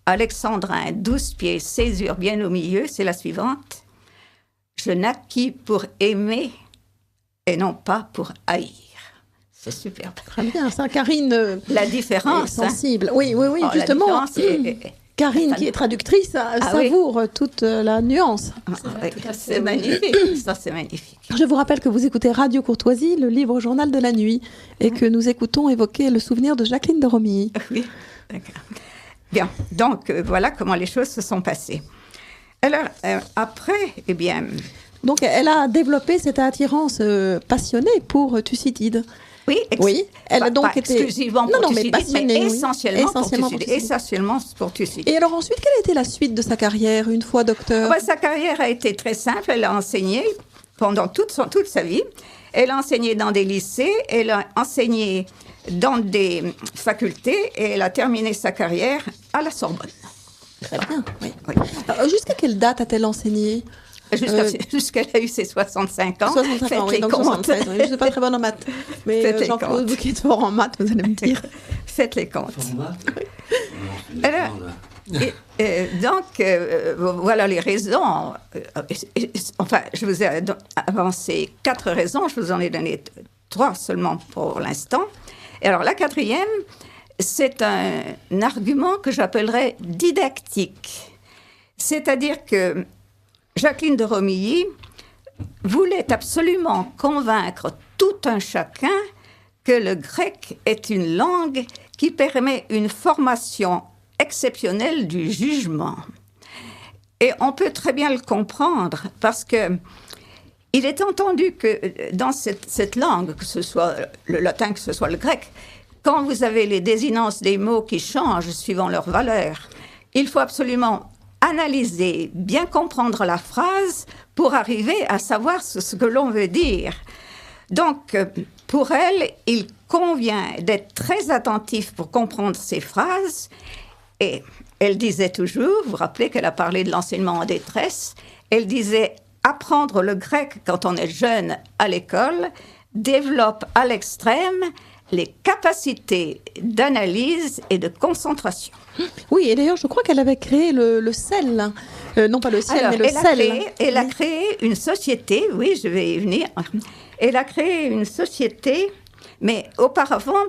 alexandrin, 12 pieds, césure bien au milieu, c'est la suivante. Je naquis pour aimer et non pas pour haïr. C'est superbe. Très bien, ça, Karine. La différence. Est sensible. Oui, justement. La différence Karine, qui est traductrice, savoure toute la nuance. C'est magnifique. Ça, c'est magnifique. Je vous rappelle que vous écoutez Radio Courtoisie, le livre journal de la nuit, et que nous écoutons évoquer le souvenir de Jacqueline de Romilly. Oui, d'accord. Bien, donc voilà comment les choses se sont passées. Alors, après, eh bien... Donc, elle a développé cette attirance passionnée pour Thucydide. Oui, elle a donc pas été... exclusivement pour Thucydide, mais passionnée, oui. essentiellement pour Thucydide. Thucydide. Essentiellement pour Thucydide. Et alors ensuite, quelle a été la suite de sa carrière, une fois docteur? Sa carrière a été très simple. Elle a enseigné pendant toute sa vie. Elle a enseigné dans des lycées, elle a enseigné dans des facultés et elle a terminé sa carrière à la Sorbonne. Très bien, oui. Oui. Alors, jusqu'à quelle date a-t-elle enseigné? Jusqu'elle a eu ses 65 ans. 65 ans, Faites oui, les donc comptes. 76. Oui, je ne suis pas très bonne en maths. Mais Faites les Jean-Claude, comptes. vous qui êtes fort en maths, vous allez me dire. Faites les comptes. Alors, Donc, voilà les raisons. Enfin, je vous ai avancé 4 raisons. Je vous en ai donné 3 seulement pour l'instant. Et alors, la 4e, c'est un argument que j'appellerais didactique. C'est-à-dire que Jacqueline de Romilly voulait absolument convaincre tout un chacun que le grec est une langue qui permet une formation exceptionnelle du jugement. Et on peut très bien le comprendre parce que il est entendu que dans cette langue, que ce soit le latin, que ce soit le grec, quand vous avez les désinences des mots qui changent suivant leur valeur, il faut absolument analyser, bien comprendre la phrase pour arriver à savoir ce que l'on veut dire. Donc, pour elle, il convient d'être très attentif pour comprendre ces phrases. Et elle disait toujours, vous vous rappelez qu'elle a parlé de l'enseignement en détresse, elle disait apprendre le grec quand on est jeune à l'école développe à l'extrême les capacités d'analyse et de concentration. Oui, et d'ailleurs, je crois qu'elle avait créé le sel. Non pas le ciel, Alors, mais le sel. Elle a créé une société, oui, je vais y venir. Elle a créé une société, mais auparavant,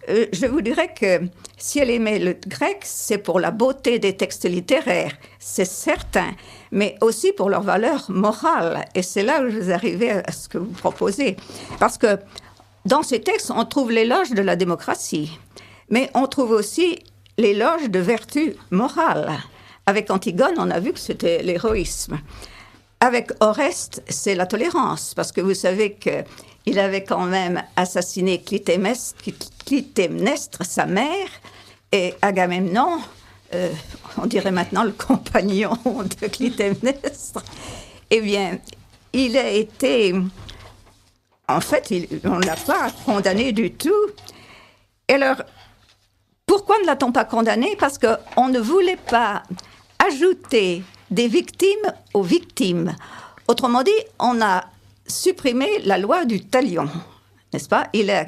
je vous dirais que si elle aimait le grec, c'est pour la beauté des textes littéraires, c'est certain, mais aussi pour leur valeur morale. Et c'est là où je vais arriver à ce que vous proposez. Parce que dans ces textes, on trouve l'éloge de la démocratie, mais on trouve aussi l'éloge de vertu morale. Avec Antigone, on a vu que c'était l'héroïsme. Avec Oreste, c'est la tolérance, parce que vous savez qu'il avait quand même assassiné Clytemnestre, sa mère, et Agamemnon, on dirait maintenant le compagnon de Clytemnestre, eh bien, il a été... En fait, on ne l'a pas condamné du tout. Et alors, pourquoi ne l'a-t-on pas condamné? Parce qu'on ne voulait pas ajouter des victimes aux victimes. Autrement dit, on a supprimé la loi du talion, n'est-ce pas? Il a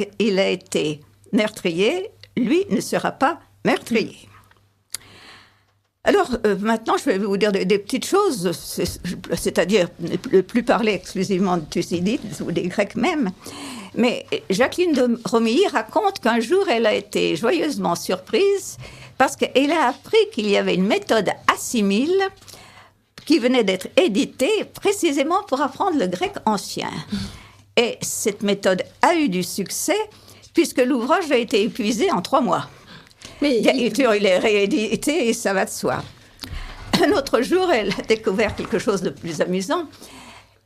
été meurtrier, lui ne sera pas meurtrier. Alors, maintenant, je vais vous dire des petites choses, c'est-à-dire ne plus parler exclusivement de Thucydide ou des Grecs même. Mais Jacqueline de Romilly raconte qu'un jour, elle a été joyeusement surprise parce qu'elle a appris qu'il y avait une méthode assimile qui venait d'être éditée précisément pour apprendre le grec ancien. Et cette méthode a eu du succès puisque l'ouvrage a été épuisé en 3 mois. Mais Il est réédité et ça va de soi. Un autre jour, elle a découvert quelque chose de plus amusant.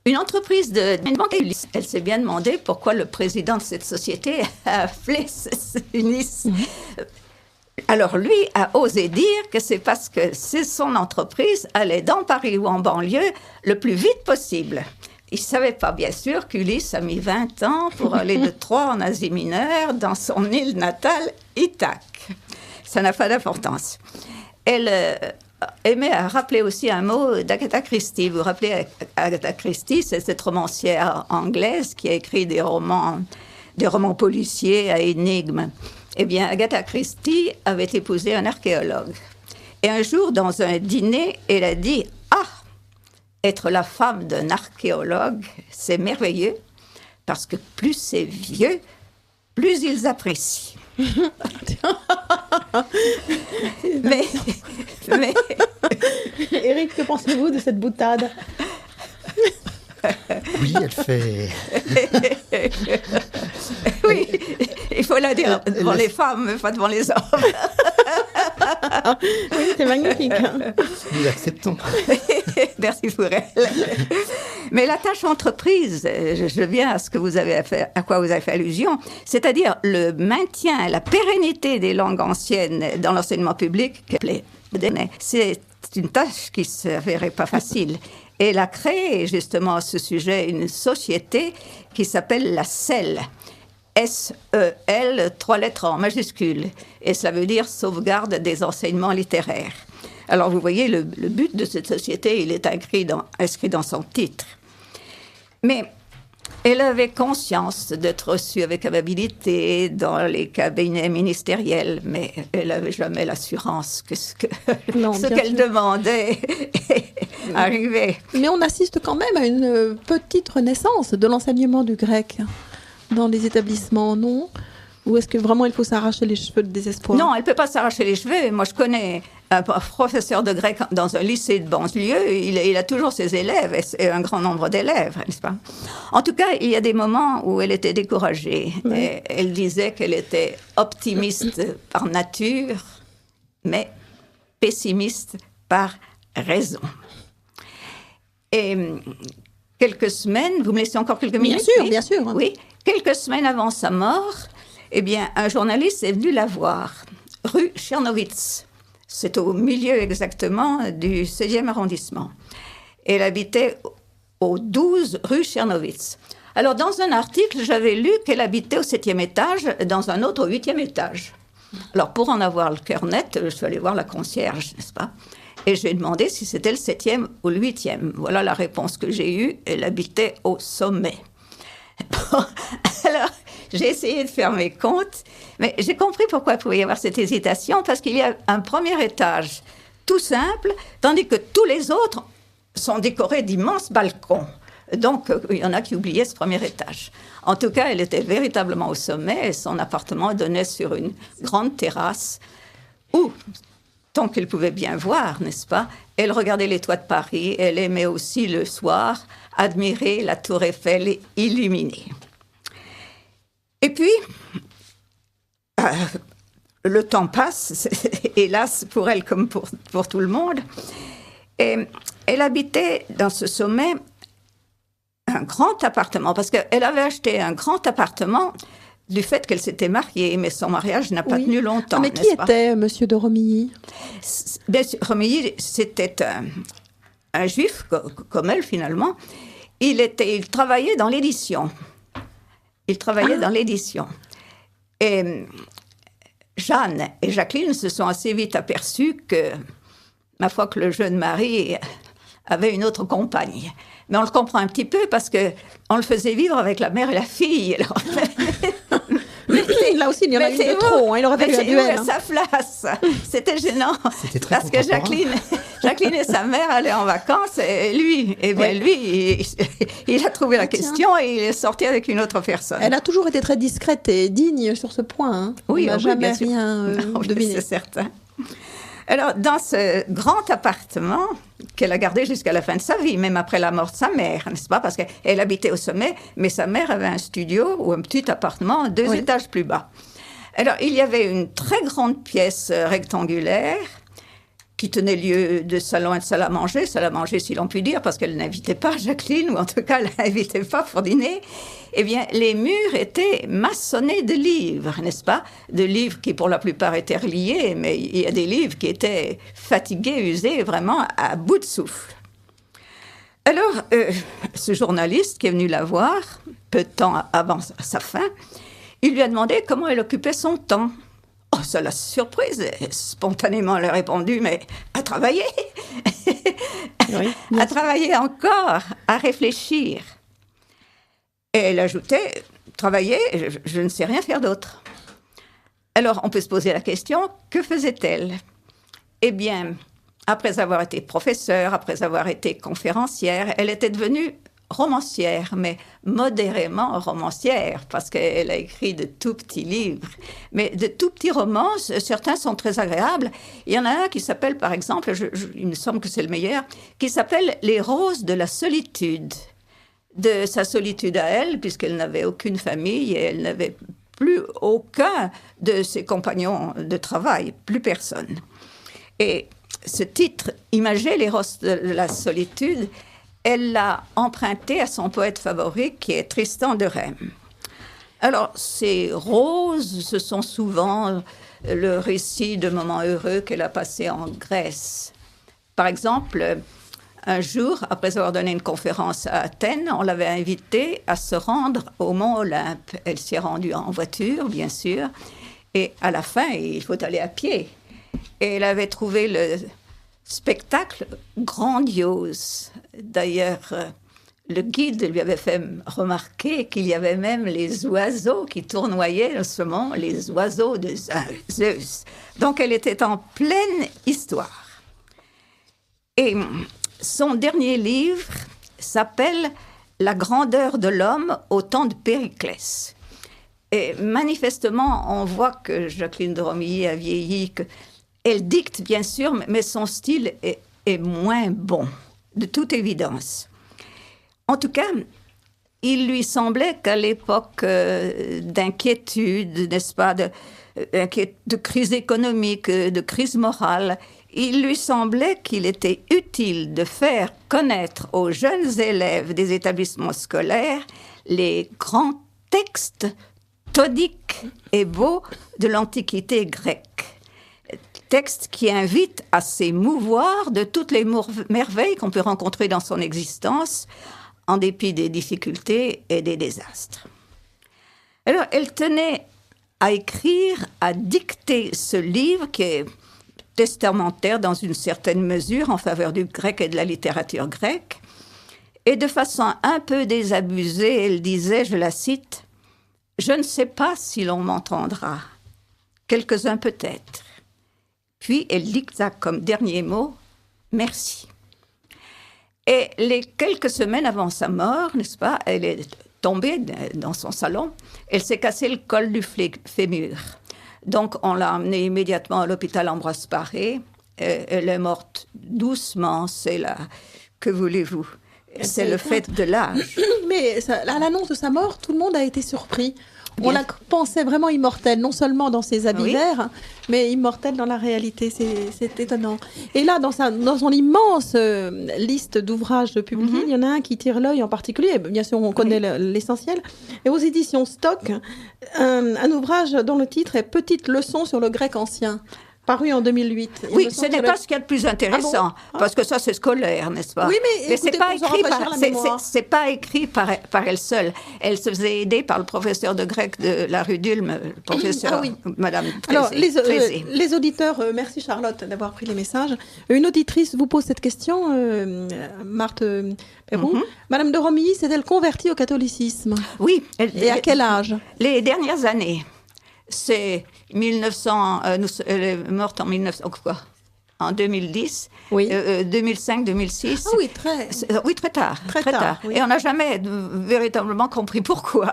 Une entreprise de banque, elle s'est bien demandé pourquoi le président de cette société a appelé Ulysse. Alors lui a osé dire que c'est parce que c'est son entreprise allait dans Paris ou en banlieue le plus vite possible. Il ne savait pas, bien sûr, qu'Ulysse a mis 20 ans pour aller de Troie en Asie mineure dans son île natale, Ithaque. Ça n'a pas d'importance. Elle aimait à rappeler aussi un mot d'Agatha Christie. Vous vous rappelez, Agatha Christie, c'est cette romancière anglaise qui a écrit des romans policiers à énigmes. Eh bien, Agatha Christie avait épousé un archéologue. Et un jour, dans un dîner, elle a dit « Ah, être la femme d'un archéologue, c'est merveilleux, parce que plus c'est vieux, plus ils apprécient. » mais... Éric, que pensez-vous de cette boutade? Oui, elle fait... Oui, il faut la dire devant les femmes, mais pas devant les hommes. Oui, c'est magnifique. Nous l'acceptons. Merci pour elle. Mais la tâche entreprise, je viens à ce que vous avez fait, à quoi vous avez fait allusion, c'est-à-dire le maintien, la pérennité des langues anciennes dans l'enseignement public, c'est une tâche qui ne s'avérait pas facile. Et elle a créé justement à ce sujet une société qui s'appelle la SEL. S-E-L, 3 lettres en majuscules. Et cela veut dire sauvegarde des enseignements littéraires. Alors vous voyez, le but de cette société, il est inscrit dans son titre. Mais elle avait conscience d'être reçue avec amabilité dans les cabinets ministériels, mais elle n'avait jamais l'assurance que ce qu'elle demandait arrivait. Mais on assiste quand même à une petite renaissance de l'enseignement du grec dans les établissements, non ? Ou est-ce que vraiment il faut s'arracher les cheveux de désespoir ? Non, elle ne peut pas s'arracher les cheveux. Moi, je connais un professeur de grec dans un lycée de banlieue. Il a toujours ses élèves et un grand nombre d'élèves, n'est-ce pas ? En tout cas, il y a des moments où elle était découragée. Oui. Et elle disait qu'elle était optimiste par nature, mais pessimiste par raison. Et quelques semaines, vous me laissez encore quelques minutes ? Bien sûr. Oui, quelques semaines avant sa mort, eh bien, un journaliste est venu la voir, rue Tchernowitz. C'est au milieu exactement du 16e arrondissement. Elle habitait au 12 rue Tchernowitz. Alors, dans un article, j'avais lu qu'elle habitait au 7e étage, dans un autre au 8e étage. Alors, pour en avoir le cœur net, je suis allée voir la concierge, n'est-ce pas ? Et je lui ai demandé si c'était le 7e ou le 8e. Voilà la réponse que j'ai eue. Elle habitait au sommet. Bon, alors, j'ai essayé de faire mes comptes, mais j'ai compris pourquoi il pouvait y avoir cette hésitation, parce qu'il y a un premier étage tout simple, tandis que tous les autres sont décorés d'immenses balcons. Donc, il y en a qui oubliaient ce premier étage. En tout cas, elle était véritablement au sommet, et son appartement donnait sur une grande terrasse où, tant qu'elle pouvait bien voir, n'est-ce pas, elle regardait les toits de Paris, elle aimait aussi le soir admirer la tour Eiffel illuminée. Et puis, le temps passe, hélas pour elle comme pour tout le monde, et elle habitait dans ce sommet un grand appartement, parce qu'elle avait acheté un grand appartement du fait qu'elle s'était mariée, mais son mariage n'a pas tenu longtemps. Ah, mais qui était Monsieur de Romilly ? Romilly, c'était un juif comme elle finalement. Il travaillait dans l'édition. Et Jeanne et Jacqueline se sont assez vite aperçues que, ma foi, que le jeune mari avait une autre compagne. Mais on le comprend un petit peu parce qu'on le faisait vivre avec la mère et la fille. Alors, là aussi, il y en a une de trop. Il aurait fallu un duel. À sa place. C'était gênant. C'était très parce que Jacqueline et sa mère allaient en vacances. Et lui, il a trouvé la question et il est sorti avec une autre personne. Elle a toujours été très discrète et digne sur ce point. Hein. Oui, on n'a jamais bien rien deviné. C'est certain. Alors, dans ce grand appartement qu'elle a gardé jusqu'à la fin de sa vie, même après la mort de sa mère, n'est-ce pas ? Parce qu'elle habitait au sommet, mais sa mère avait un studio ou un petit appartement 2 étages plus bas. Alors, il y avait une très grande pièce rectangulaire qui tenait lieu de salon et de salle à manger si l'on peut dire, parce qu'elle n'invitait pas Jacqueline, ou en tout cas, elle n'invitait pas pour dîner. Eh bien, les murs étaient maçonnés de livres, n'est-ce pas ? De livres qui, pour la plupart, étaient reliés, mais il y a des livres qui étaient fatigués, usés, vraiment à bout de souffle. Alors, ce journaliste qui est venu la voir, peu de temps avant sa fin, il lui a demandé comment elle occupait son temps. Oh, ça l'a surprise. Spontanément, elle a répondu, mais à travailler. À travailler encore, à réfléchir. Et elle ajoutait, travailler, je ne sais rien faire d'autre. Alors, on peut se poser la question, que faisait-elle ? Eh bien, après avoir été professeure, après avoir été conférencière, elle était devenue romancière, mais modérément romancière, parce qu'elle a écrit de tout petits livres. Mais de tout petits romans, certains sont très agréables. Il y en a un qui s'appelle, par exemple, il me semble que c'est le meilleur, qui s'appelle « Les roses de la solitude ». De sa solitude à elle, puisqu'elle n'avait aucune famille et elle n'avait plus aucun de ses compagnons de travail, plus personne. Et ce titre, « Imager les roses de la solitude », elle l'a emprunté à son poète favori, qui est Tristan de Rheims. Alors, ces roses, ce sont souvent le récit de moments heureux qu'elle a passés en Grèce. Par exemple, un jour, après avoir donné une conférence à Athènes, on l'avait invitée à se rendre au mont Olympe. Elle s'y est rendue en voiture, bien sûr, et à la fin, il faut aller à pied. Et elle avait trouvé le spectacle grandiose. D'ailleurs, le guide lui avait fait remarquer qu'il y avait même les oiseaux qui tournoyaient en ce moment, les oiseaux de Zeus. Donc, elle était en pleine histoire. Et son dernier livre s'appelle « La grandeur de l'homme au temps de Périclès ». Et manifestement, on voit que Jacqueline de Romilly a vieilli, qu'elle dicte bien sûr, mais son style est moins bon, de toute évidence. En tout cas, il lui semblait qu'à l'époque d'inquiétude, n'est-ce pas, de crise économique, de crise morale, il lui semblait qu'il était utile de faire connaître aux jeunes élèves des établissements scolaires les grands textes todiques et beaux de l'Antiquité grecque. Textes qui invitent à s'émouvoir de toutes les merveilles qu'on peut rencontrer dans son existence, en dépit des difficultés et des désastres. Alors, elle tenait à écrire, à dicter ce livre qui est testamentaire dans une certaine mesure en faveur du grec et de la littérature grecque. Et de façon un peu désabusée, elle disait, je la cite, « Je ne sais pas si l'on m'entendra, quelques-uns peut-être. » Puis elle dicta comme dernier mot, « Merci. » Et les quelques semaines avant sa mort, n'est-ce pas, elle est tombée dans son salon, elle s'est cassé le col du fémur. Donc, on l'a emmenée immédiatement à l'hôpital Ambroise Paré. Elle est morte doucement, c'est là. Que voulez-vous? C'est le fait de l'âge. Mais à l'annonce de sa mort, tout le monde a été surpris. On la pensait vraiment immortelle, non seulement dans ses habits verts, mais immortelle dans la réalité. C'est étonnant. Et là, dans son immense liste d'ouvrages publiés, il y en a un qui tire l'œil en particulier. Bien sûr, on connaît l'essentiel. Et aux éditions Stock, un ouvrage dont le titre est « Petite leçon sur le grec ancien ». Paru en 2008. Oui, ce n'est pas ce qu'il y a de plus intéressant, parce que ça, c'est scolaire, n'est-ce pas? Oui, mais c'est pas écrit par elle seule. Elle se faisait aider par le professeur de grec de la rue d'Ulm, le professeur Madame Trézé. Alors, les auditeurs, merci Charlotte d'avoir pris les messages. Une auditrice vous pose cette question, Marthe Perron. Madame de Romilly s'est-elle convertie au catholicisme? Oui. Et à quel âge? Les dernières années. C'est 1900, elle est morte en 1900, quoi, en 2010, 2005, 2006. Ah oui, très tard. Très tard. Oui. Et on n'a jamais véritablement compris pourquoi.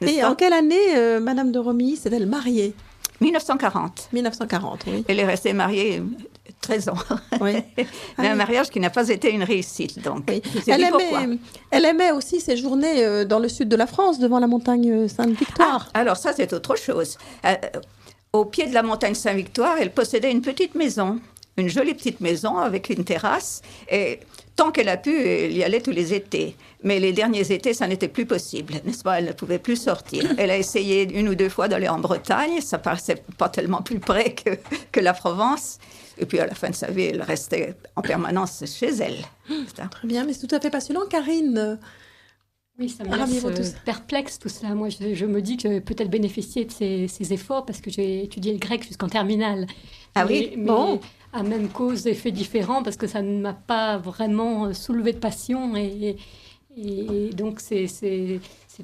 Et en quelle année Madame de Romilly s'est-elle mariée? 1940. 1940, oui. Elle est restée mariée 13 ans. Oui. Mais un mariage qui n'a pas été une réussite, donc. Oui. Elle aimait aussi séjourner dans le sud de la France, devant la montagne Sainte-Victoire. Ah, alors ça, c'est autre chose. Au pied de la montagne Sainte-Victoire, elle possédait une petite maison, une jolie petite maison avec une terrasse. Et tant qu'elle a pu, elle y allait tous les étés. Mais les derniers étés, ça n'était plus possible, n'est-ce pas? Elle ne pouvait plus sortir. Elle a essayé une ou deux fois d'aller en Bretagne. Ça paraissait pas tellement plus près que la Provence. Et puis, à la fin de sa vie, elle restait en permanence chez elle. Très bien, mais c'est tout à fait passionnant. Karine? Oui, ça me laisse perplexe tout cela. Moi, je me dis que je vais peut-être bénéficier de ces efforts parce que j'ai étudié le grec jusqu'en terminale. Mais à même cause, effets différents parce que ça ne m'a pas vraiment soulevé de passion. Et donc, c'est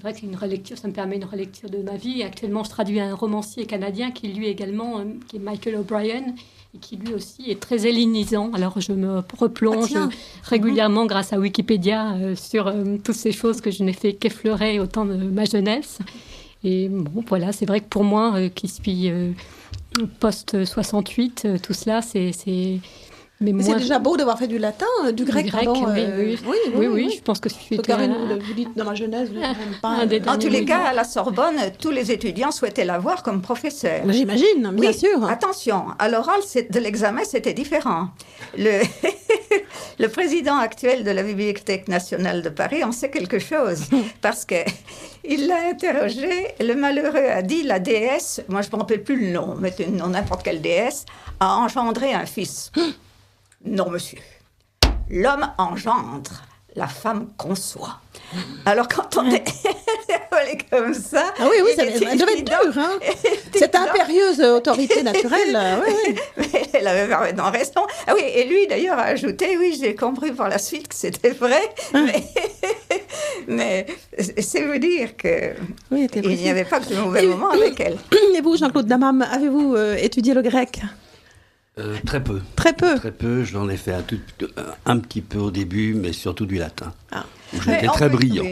vrai que c'est une relecture, ça me permet une relecture de ma vie. Actuellement, je traduis un romancier canadien qui, lui également, qui est Michael O'Brien, et qui lui aussi est très hellénisant. Alors je me replonge régulièrement grâce à Wikipédia sur toutes ces choses que je n'ai fait qu'effleurer au temps de ma jeunesse. Et bon, voilà, c'est vrai que pour moi, qui suis post-68, tout cela, c'est Mais c'est déjà beau d'avoir fait du latin, du grec, pardon. Oui, je pense que je Karine, vous dites dans ma jeunesse, vous n'êtes même pas... En tous les cas, à la Sorbonne, tous les étudiants souhaitaient l'avoir comme professeur. J'imagine, bien sûr. Attention, à l'oral de l'examen, c'était différent. Le président actuel de la Bibliothèque nationale de Paris en sait quelque chose, parce qu'il l'a interrogé, le malheureux a dit, la déesse, moi je ne me rappelle plus le nom, mais n'importe quelle déesse, a engendré un fils. Non, monsieur. L'homme engendre, la femme conçoit. Alors, quand on est comme ça... Ah oui, ça devait être dur, hein. Cette impérieuse autorité naturelle, oui. Mais elle avait parfaitement raison. Ah oui, et lui, d'ailleurs, a ajouté, oui, j'ai compris par la suite que c'était vrai, mais c'est vous dire que il n'y avait pas que de mauvais moments avec elle. Et vous, Jean-Claude Dammam, avez-vous étudié le grec ? Très peu. Très peu. Très peu. J'en ai fait un petit peu au début, mais surtout du latin. J'étais Mais très brillant.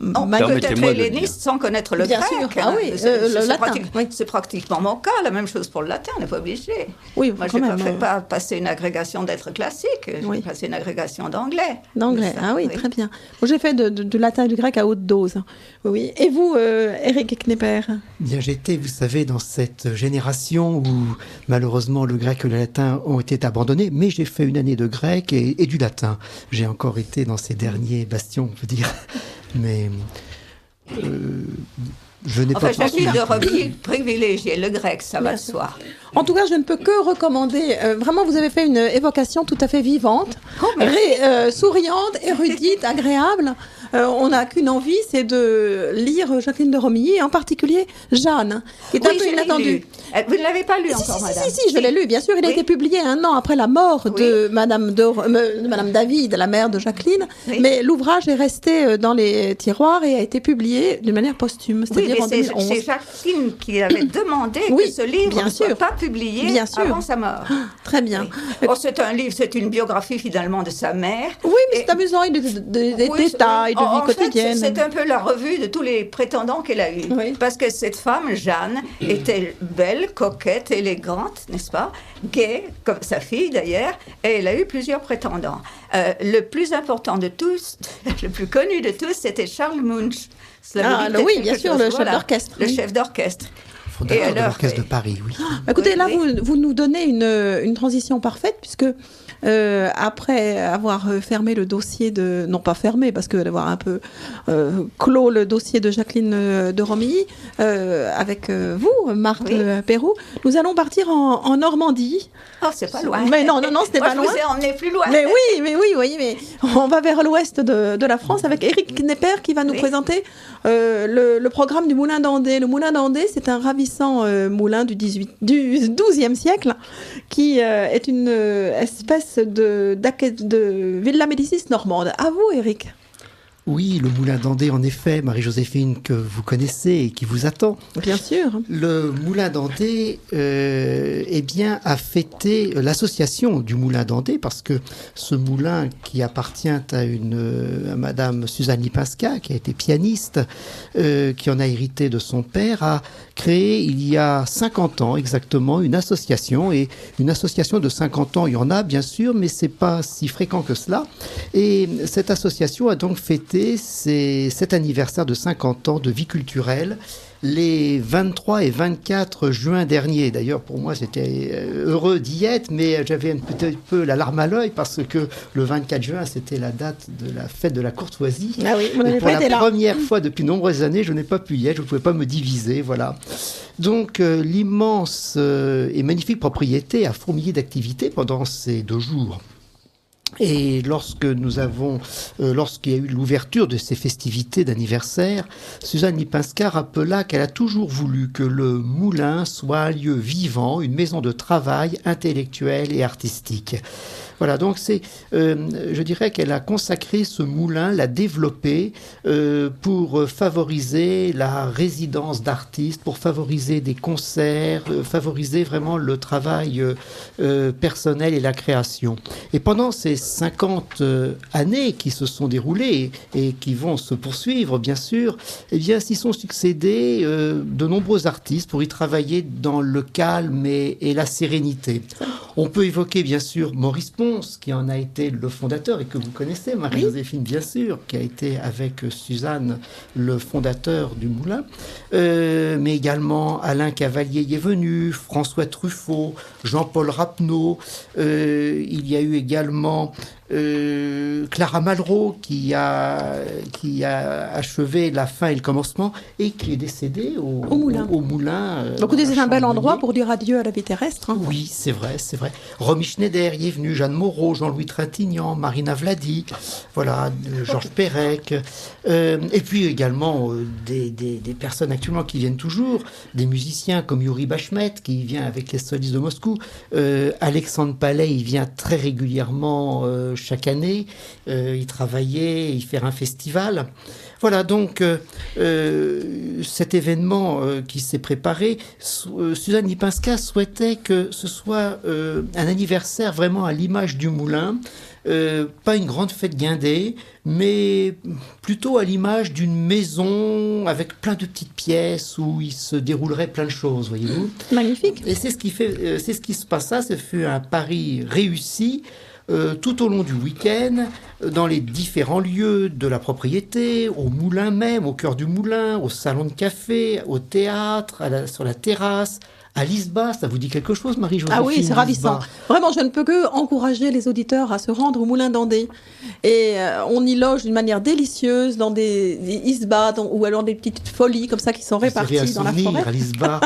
On peut être helléniste sans connaître le grec. Sûr. Ah oui, le latin. C'est pratiquement mon cas. La même chose pour le latin, on n'est pas obligé. Oui, moi, je n'ai pas passé une agrégation d'être classique. J'ai passé une agrégation d'anglais. D'anglais, très bien. Moi, j'ai fait du latin et du grec à haute dose. Oui. Et vous, Éric Knepper ? Bien, j'étais, vous savez, dans cette génération où malheureusement le grec et le latin ont été abandonnés, mais j'ai fait une année de grec et du latin. J'ai encore été dans ces derniers bastions, on peut dire. Mais je n'ai pas... Jacqueline de Romilly privilégiée, le grec, ça va de soi. En tout cas, je ne peux que recommander. Vraiment, vous avez fait une évocation tout à fait vivante, souriante, érudite, agréable. On n'a qu'une envie, c'est de lire Jacqueline de Romilly, et en particulier Jeanne, qui est un peu inattendue. Vous ne l'avez pas lu encore, madame ? Si, je l'ai lu, bien sûr. Il a été publié 1 an après la mort de Madame David, la mère de Jacqueline, mais l'ouvrage est resté dans les tiroirs et a été publié d'une manière posthume, c'est-à-dire en 2011. C'est Jacqueline qui avait demandé que ce livre ne soit pas publié avant sa mort. Très bien. C'est un livre, c'est une biographie finalement de sa mère. Oui, mais c'est amusant, il y a des détails de vie quotidienne. C'est un peu la revue de tous les prétendants qu'elle a eus. Parce que cette femme, Jeanne, était belle, coquette, élégante, n'est-ce pas ? Gaie, comme sa fille d'ailleurs, et elle a eu plusieurs prétendants. Le plus important de tous, le plus connu de tous, c'était Charles Munch. Oui, bien sûr, le chef d'orchestre. Le chef d'orchestre. Fondateur de l'orchestre de Paris, oui. Écoutez, là, vous nous donnez une transition parfaite, puisque après avoir fermé le dossier non pas fermé, parce que d'avoir un peu clos le dossier de Jacqueline de Romilly, avec vous, Marthe Perroux, nous allons partir en Normandie. Oh, c'est pas loin. Mais non, c'était pas loin. Je vous ai emmené plus loin. Mais oui, voyez, mais on va vers l'ouest de la France avec Éric Knepper qui va nous présenter le programme du Moulin d'Andé. Le Moulin d'Andé, c'est un ravissant moulin du XIIe siècle qui est une espèce de Villa Médicis normande. À vous, Éric. Oui, le Moulin d'Andé, en effet, Marie-Joséphine, que vous connaissez et qui vous attend. Bien sûr. Le Moulin d'Andé, a fêté l'association du Moulin d'Andé, parce que ce moulin qui appartient à Madame Suzanne Lipinska, qui a été pianiste, qui en a hérité de son père, a créé il y a 50 ans exactement une association. Et une association de 50 ans, il y en a bien sûr, mais c'est pas si fréquent que cela. Et cette association a donc fêté cet anniversaire de 50 ans de vie culturelle les 23 et 24 juin dernier. D'ailleurs, pour moi, j'étais heureux d'y être, mais j'avais un petit peu la larme à l'œil parce que le 24 juin, c'était la date de la fête de la courtoisie. Ah oui, vous n'avez pas été là. Pour la première fois fois depuis nombreuses années, je n'ai pas pu y être, je ne pouvais pas me diviser, voilà. Donc, l'immense et magnifique propriété a fourmillé d'activités pendant ces 2 jours. Et lorsqu'il y a eu l'ouverture de ces festivités d'anniversaire, Suzanne Lipinska rappela qu'elle a toujours voulu que le moulin soit un lieu vivant, une maison de travail intellectuel et artistique. Voilà, donc je dirais qu'elle a consacré ce moulin, l'a développé pour favoriser la résidence d'artistes, pour favoriser des concerts, favoriser vraiment le travail personnel et la création. Et pendant ces 50 années qui se sont déroulées et qui vont se poursuivre, bien sûr, s'y sont succédés de nombreux artistes pour y travailler dans le calme et la sérénité. On peut évoquer bien sûr Maurice Ponce, qui en a été le fondateur et que vous connaissez, Marie-Joséphine bien sûr, qui a été avec Suzanne le fondateur du Moulin, mais également Alain Cavalier y est venu, François Truffaut, Jean-Paul Rapneau, il y a eu également Clara Malraux qui a achevé la fin et le commencement et qui est décédée au Moulin. Donc c'est un bel endroit pour dire adieu à la vie terrestre. Oui, c'est vrai. Romy Schneider y est venu, Jeanne Moreau, Jean-Louis Trintignant, Marina Vladi, voilà, Georges Perec, et puis également des personnes actuellement qui viennent toujours, des musiciens comme Yuri Bashmet qui vient avec les solistes de Moscou, Alexandre Palais, il vient très régulièrement chaque année, il travaillait, il fait un festival. Voilà, donc cet événement qui s'est préparé, Suzanne Lipinska souhaitait que ce soit un anniversaire vraiment à l'image du Moulin, pas une grande fête guindée, mais plutôt à l'image d'une maison avec plein de petites pièces où il se déroulerait plein de choses, voyez-vous. Magnifique. Et c'est ce qui se passa, ce fut un pari réussi. Tout au long du week-end, dans les différents lieux de la propriété, au moulin même, au cœur du moulin, au salon de café, au théâtre, sur la terrasse, à l'ISBA. Ça vous dit quelque chose, Marie-Joséphine? Ah oui, c'est ravissant. Vraiment, je ne peux que encourager les auditeurs à se rendre au Moulin d'Andé. Et on y loge d'une manière délicieuse dans des ISBA ou alors des petites folies comme ça qui sont réparties dans la forêt. À l'ISBA.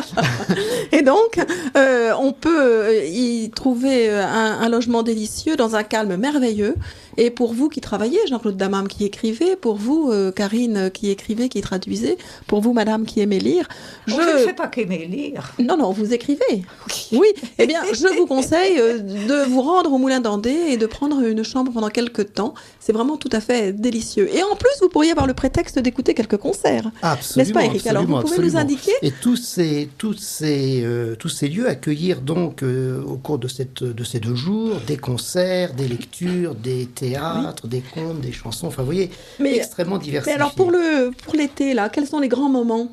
Et donc, on peut y trouver un logement délicieux dans un calme merveilleux. Et pour vous qui travaillez, Jean-Claude Damam qui écrivait, pour vous, Karine qui écrivait, qui traduisait, pour vous, madame qui aimait lire. Je ne fais pas qu'aimer lire. Non, vous écrivez. Oui. Eh bien, je vous conseille de vous rendre au Moulin d'Andé et de prendre une chambre pendant quelques temps. C'est vraiment tout à fait délicieux. Et en plus, vous pourriez avoir le prétexte d'écouter quelques concerts. Absolument. N'est-ce pas, Eric? Alors, vous pouvez nous indiquer? Et tous ces lieux accueillir donc au cours de ces 2 jours des concerts, des lectures, des théâtres, des contes, des chansons. Enfin, vous voyez, extrêmement diversifiés. Mais alors, pour l'été, là, quels sont les grands moments?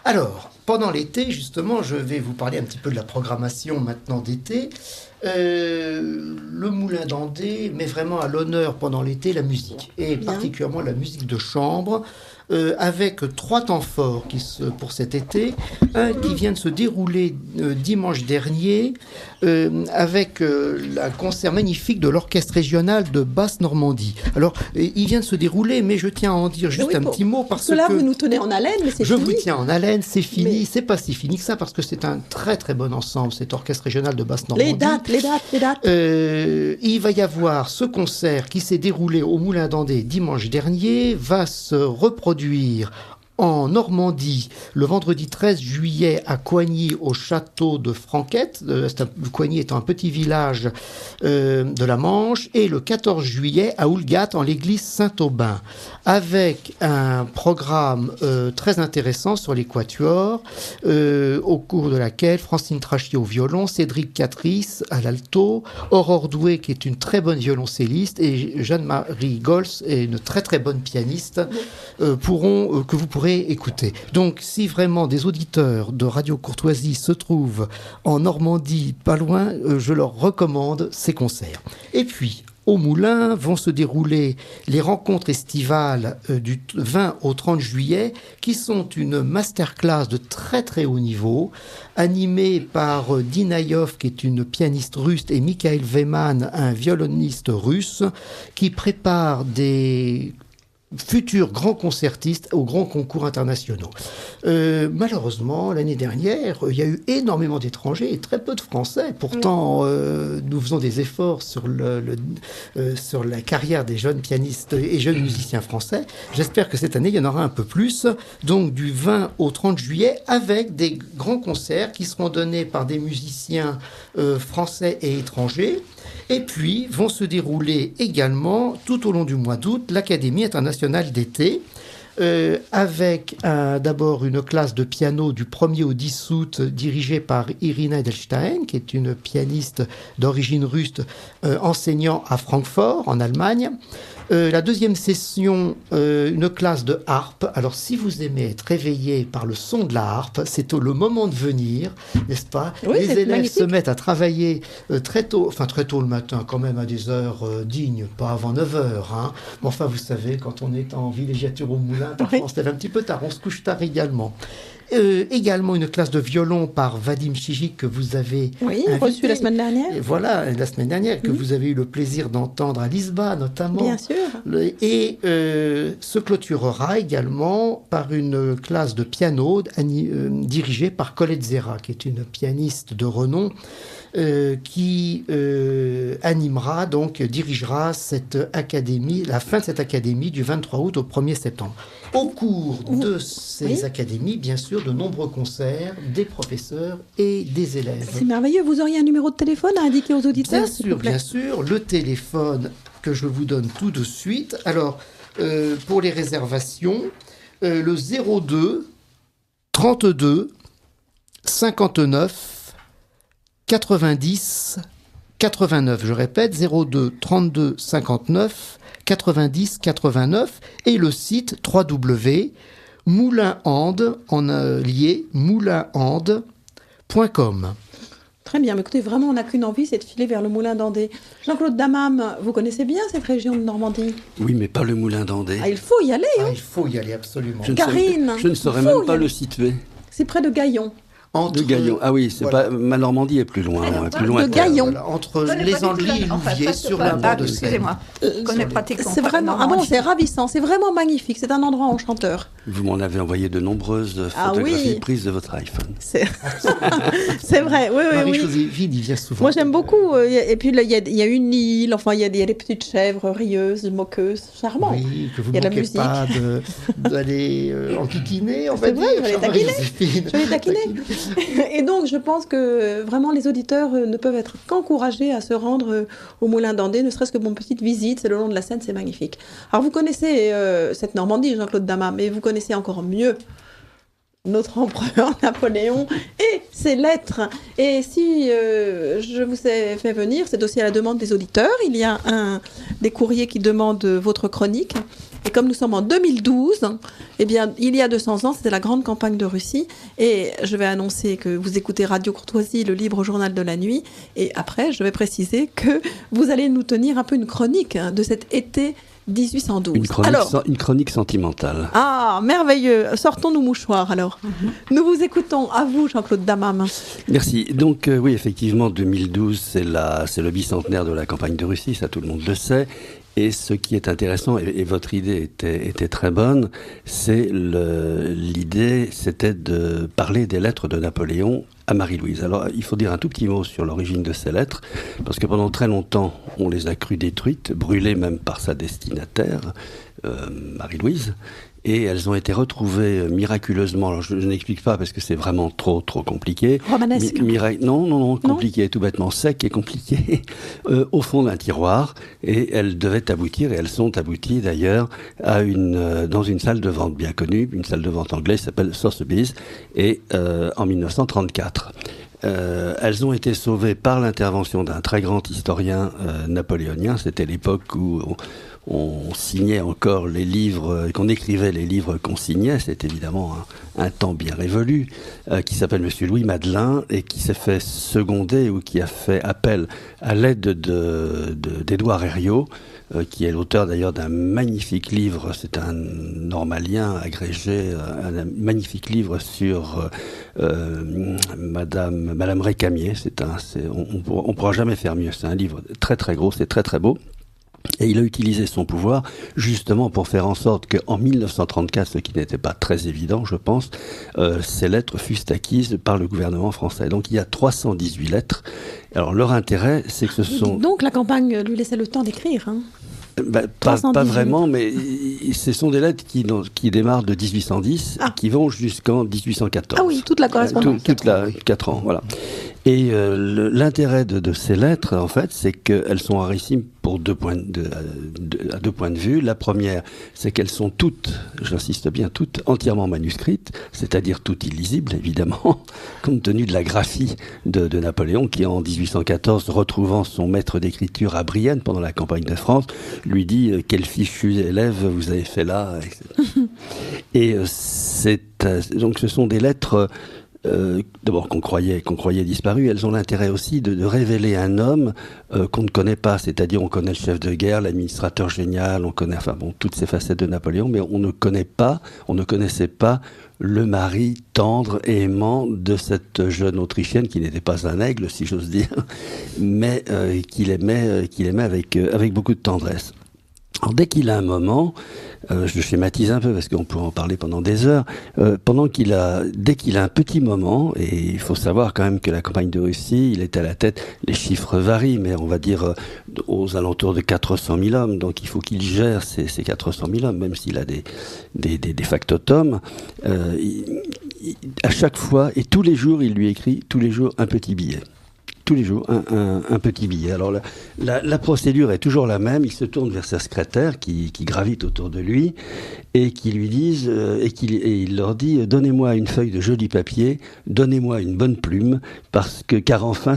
Alors, pendant l'été, justement, je vais vous parler un petit peu de la programmation maintenant d'été. Le Moulin d'Andé met vraiment à l'honneur pendant l'été la musique, et particulièrement la musique de chambre, avec 3 temps forts pour cet été. Un qui vient de se dérouler dimanche dernier, avec un concert magnifique de l'Orchestre régional de Basse-Normandie. Alors, il vient de se dérouler, mais je tiens à en dire juste un petit mot, parce que... là, vous nous tenez en haleine, mais c'est fini. Je vous tiens en haleine, c'est fini. C'est pas si fini que ça, parce que c'est un très très bon ensemble, cet Orchestre régional de Basse-Normandie. Les dates. Il va y avoir ce concert qui s'est déroulé au Moulin d'Andé dimanche dernier, va se reproduire en Normandie le vendredi 13 juillet à Coigny au château de Franquette, Coigny étant un petit village de la Manche, et le 14 juillet à Houlgate en l'église Saint-Aubin, avec un programme très intéressant sur les quatuors, au cours de laquelle Francine Trachier au violon, Cédric Catrice à l'alto, Aurore Doué qui est une très bonne violoncelliste et Jeanne-Marie Gols est une très très bonne pianiste, que vous pourrez écouter. Donc si vraiment des auditeurs de Radio Courtoisie se trouvent en Normandie pas loin, je leur recommande ces concerts. Et puis au Moulin vont se dérouler les rencontres estivales du 20 au 30 juillet, qui sont une masterclass de très très haut niveau, animée par Dinayov, qui est une pianiste russe, et Mikhail Veyman, un violoniste russe, qui prépare des futurs grands concertistes aux grands concours internationaux. Malheureusement, l'année dernière, il y a eu énormément d'étrangers et très peu de Français. Pourtant, nous faisons des efforts sur la carrière des jeunes pianistes et jeunes musiciens français. J'espère que cette année, il y en aura un peu plus. Donc, du 20 au 30 juillet, avec des grands concerts qui seront donnés par des musiciens français et étrangers. Et puis, vont se dérouler également, tout au long du mois d'août, l'Académie internationale d'été, avec d'abord une classe de piano du 1er au 10 août dirigée par Irina Edelstein, qui est une pianiste d'origine russe enseignant à Francfort, en Allemagne. La deuxième session, une classe de harpe. Alors, si vous aimez être réveillé par le son de la harpe, c'est le moment de venir, n'est-ce pas? Oui, les élèves magnifique. se mettent à travailler très tôt le matin, quand même à des heures dignes, pas avant 9 heures. Hein. Mais enfin, vous savez, quand on est en villégiature au moulin, parfois on se lève un petit peu tard, on se couche tard également. Également une classe de violon par Vadim Chijik que vous avez reçu la semaine dernière. Et voilà, la semaine dernière, que vous avez eu le plaisir d'entendre à Lisba notamment. Bien sûr. Et se clôturera également par une classe de piano dirigée par Colette Zera, qui est une pianiste de renom, qui animera, donc dirigera cette académie, la fin de cette académie du 23 août au 1er septembre. Au cours de ces académies, bien sûr, de nombreux concerts, des professeurs et des élèves. C'est merveilleux. Vous auriez un numéro de téléphone à indiquer aux auditeurs, Bien sûr. Le téléphone que je vous donne tout de suite. Alors, pour les réservations, le 02 32 59 90 89. Je répète, 02 32 59 90 89 et le site www.moulinande en lié moulinande.com. Très bien, mais écoutez, vraiment, on n'a qu'une envie, c'est de filer vers le Moulin d'Andé. Jean-Claude Damam, vous connaissez bien cette région de Normandie? Oui, mais pas le Moulin d'Andé. Ah, il faut y aller, hein. Il faut y aller, absolument. Karine, je ne saurais même pas le situer. C'est près de Gaillon. De Gaillon. Ah oui, c'est pas. Ma Normandie est plus loin. Plus loin de Gaillon. Voilà, entre les Andelys et Louviers, sur la bord de Seine. Excusez-moi. Je connais pratiquement. C'est vraiment. Ah bon, c'est ravissant. C'est vraiment magnifique. C'est un endroit enchanteur. Vous m'en avez envoyé de nombreuses photographies prises de votre iPhone. C'est vrai. Oui, oui, Marie-Joséphine, il vient souvent. Moi, j'aime beaucoup. Et puis là, il y a une île. Enfin, il y a des petites chèvres rieuses, moqueuses, charmantes. Oui, que vous ne manquez pas d'aller enquiquiner, on va dire. Je vais taquiner. Et donc, je pense que vraiment les auditeurs ne peuvent être qu'encouragés à se rendre au Moulin d'Andé, ne serait-ce que pour une petite visite. C'est le long de la Seine, c'est magnifique. Alors, vous connaissez cette Normandie, Jean-Claude Damas, mais vous connaissez encore mieux notre empereur Napoléon et ses lettres. Et si je vous ai fait venir, c'est aussi à la demande des auditeurs. Il y a des courriers qui demandent votre chronique. Et comme nous sommes en 2012, eh bien, il y a 200 ans, c'était la grande campagne de Russie. Et je vais annoncer que vous écoutez Radio Courtoisie, le libre journal de la nuit. Et après, je vais préciser que vous allez nous tenir un peu une chronique de cet été 1812. Une chronique sentimentale. Ah, merveilleux. Sortons nos mouchoirs, alors. Nous vous écoutons. À vous, Jean-Claude Damam. Merci. Donc, oui, effectivement, 2012, c'est le bicentenaire de la campagne de Russie, ça tout le monde le sait. Et ce qui est intéressant, et votre idée était très bonne, l'idée, c'était de parler des lettres de Napoléon à Marie-Louise. Alors, il faut dire un tout petit mot sur l'origine de ces lettres, parce que pendant très longtemps, on les a crues détruites, brûlées même par sa destinataire, Marie-Louise. Et elles ont été retrouvées miraculeusement. Alors je n'explique pas parce que c'est vraiment trop compliqué. Romanesque. Non, compliqué, tout bêtement sec et compliqué, au fond d'un tiroir. Et elles devaient aboutir, et elles sont abouties d'ailleurs, dans une salle de vente bien connue, une salle de vente anglaise qui s'appelle Sotheby's, et en 1934. Elles ont été sauvées par l'intervention d'un très grand historien napoléonien. C'était l'époque où on signait encore les livres, qu'on écrivait les livres qu'on signait. C'est évidemment un temps bien révolu, qui s'appelle Monsieur Louis Madelin et qui s'est fait seconder ou qui a fait appel à l'aide d'Édouard Herriot, qui est l'auteur d'ailleurs d'un magnifique livre, c'est un normalien agrégé, un magnifique livre sur Madame Récamier. On pourra jamais faire mieux. C'est un livre très très gros, c'est très très beau. Et il a utilisé son pouvoir justement pour faire en sorte qu'en 1934, ce qui n'était pas très évident, je pense, ces lettres fussent acquises par le gouvernement français. Donc il y a 318 lettres. Alors leur intérêt, c'est que ce sont... Donc la campagne lui laissait le temps d'écrire, hein. Pas vraiment, mais ce sont des lettres qui démarrent de 1810 et qui vont jusqu'en 1814. Ah oui, toute la correspondance. 4 ans, voilà. Et l'intérêt de ces lettres, en fait, c'est qu'elles sont rarissimes à deux points de vue. La première, c'est qu'elles sont toutes, j'insiste bien, toutes entièrement manuscrites, c'est-à-dire toutes illisibles, évidemment, compte tenu de la graphie de Napoléon, qui en 1814, retrouvant son maître d'écriture à Brienne pendant la campagne de France, lui dit « Quel fichu élève vous avez fait là ?» Et donc ce sont des lettres... d'abord qu'on croyait disparu, elles ont l'intérêt aussi de révéler un homme qu'on ne connaît pas, c'est-à-dire on connaît le chef de guerre, l'administrateur génial, on connaît toutes ces facettes de Napoléon, mais on ne connaissait pas le mari tendre et aimant de cette jeune Autrichienne qui n'était pas un aigle, si j'ose dire, mais qu'il aimait avec beaucoup de tendresse. Alors, dès qu'il a un moment, je schématise un peu parce qu'on pourrait en parler pendant des heures, dès qu'il a un petit moment, et il faut savoir quand même que la campagne de Russie, il est à la tête, les chiffres varient, mais on va dire aux alentours de 400 000 hommes, donc il faut qu'il gère ces 400 000 hommes, même s'il a des factotums. À chaque fois, et tous les jours, il lui écrit, tous les jours, un petit billet. Tous les jours, un petit billet. Alors la procédure est toujours la même. Il se tourne vers sa secrétaire qui gravite autour de lui et qui lui disent et il leur dit donnez-moi une feuille de joli papier, donnez-moi une bonne plume car enfin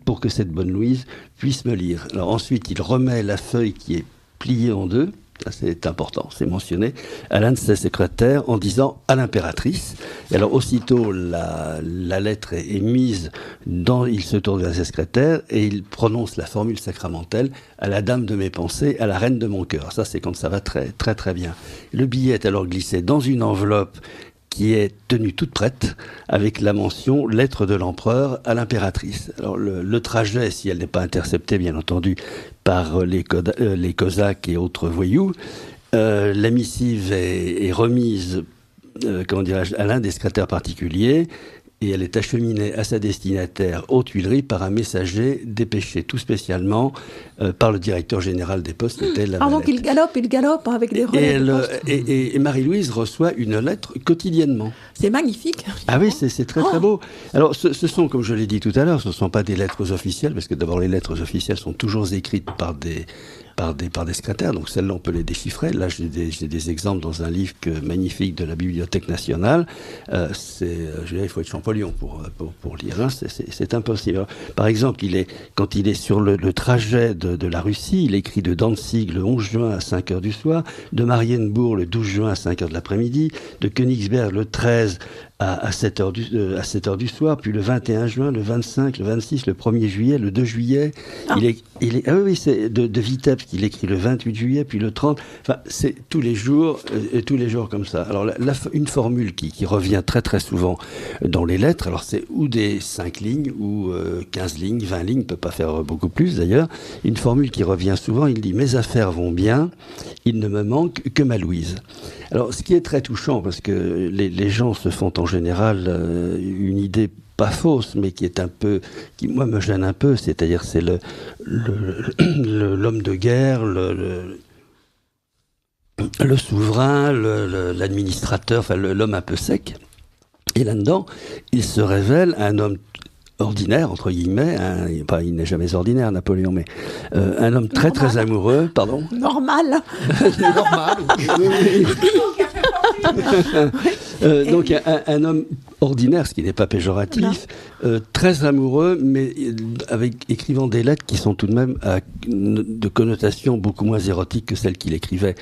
pour que cette bonne Louise puisse me lire. Alors ensuite il remet la feuille qui est pliée en deux. Ça, c'est important, c'est mentionné, à l'un de ses secrétaires en disant à l'impératrice. Et alors, aussitôt, la lettre est mise il se tourne vers ses secrétaires et il prononce la formule sacramentelle à la dame de mes pensées, à la reine de mon cœur. Ça, c'est quand ça va très, très, très bien. Le billet est alors glissé dans une enveloppe qui est tenue toute prête avec la mention « Lettre de l'empereur à l'impératrice ». Alors le trajet, si elle n'est pas interceptée, bien entendu, par les Cosaques et autres voyous, la missive est remise à l'un des secrétaires particuliers et elle est acheminée à sa destinataire aux Tuileries par un messager dépêché tout spécialement par le directeur général des postes. Donc il galope avec des relais et Marie-Louise reçoit une lettre quotidiennement. C'est magnifique. Ah oui, c'est très très beau. Alors ce sont, comme je l'ai dit tout à l'heure, ce ne sont pas des lettres officielles, parce que d'abord les lettres officielles sont toujours écrites par des secrétaires, donc celles-là on peut les déchiffrer. Là j'ai des exemples dans un livre magnifique de la Bibliothèque nationale. Il faut être Champollion pour lire, hein. C'est impossible. Alors, par exemple, quand il est sur le trajet de la Russie, il écrit de Danzig le 11 juin à 5h du soir, de Marienbourg le 12 juin à 5h de l'après-midi, de Königsberg le 13 à 7h du soir, puis le 21 juin, le 25, le 26, le 1er juillet, le 2 juillet. C'est de Vitebsk, il écrit le 28 juillet, puis le 30. Enfin, c'est tous les jours comme ça. Alors, une formule qui revient très très souvent dans les lettres, alors c'est ou des 5 lignes, ou 15 lignes, 20 lignes, ne peut pas faire beaucoup plus d'ailleurs. Une formule qui revient souvent, il dit « Mes affaires vont bien, il ne me manque que ma Louise ». Alors, ce qui est très touchant, parce que les gens se font en général une idée pas fausse, mais qui moi me gêne un peu, c'est-à-dire c'est l'homme de guerre, le souverain, l'administrateur, enfin l'homme un peu sec. Et là-dedans, il se révèle un homme ordinaire, entre guillemets, il n'est jamais ordinaire, Napoléon, mais un homme très très amoureux, pardon. Normal. Normal. Donc un homme ordinaire, ce qui n'est pas péjoratif, très amoureux, mais écrivant des lettres qui sont tout de même de connotation beaucoup moins érotique que celles qu'il écrivait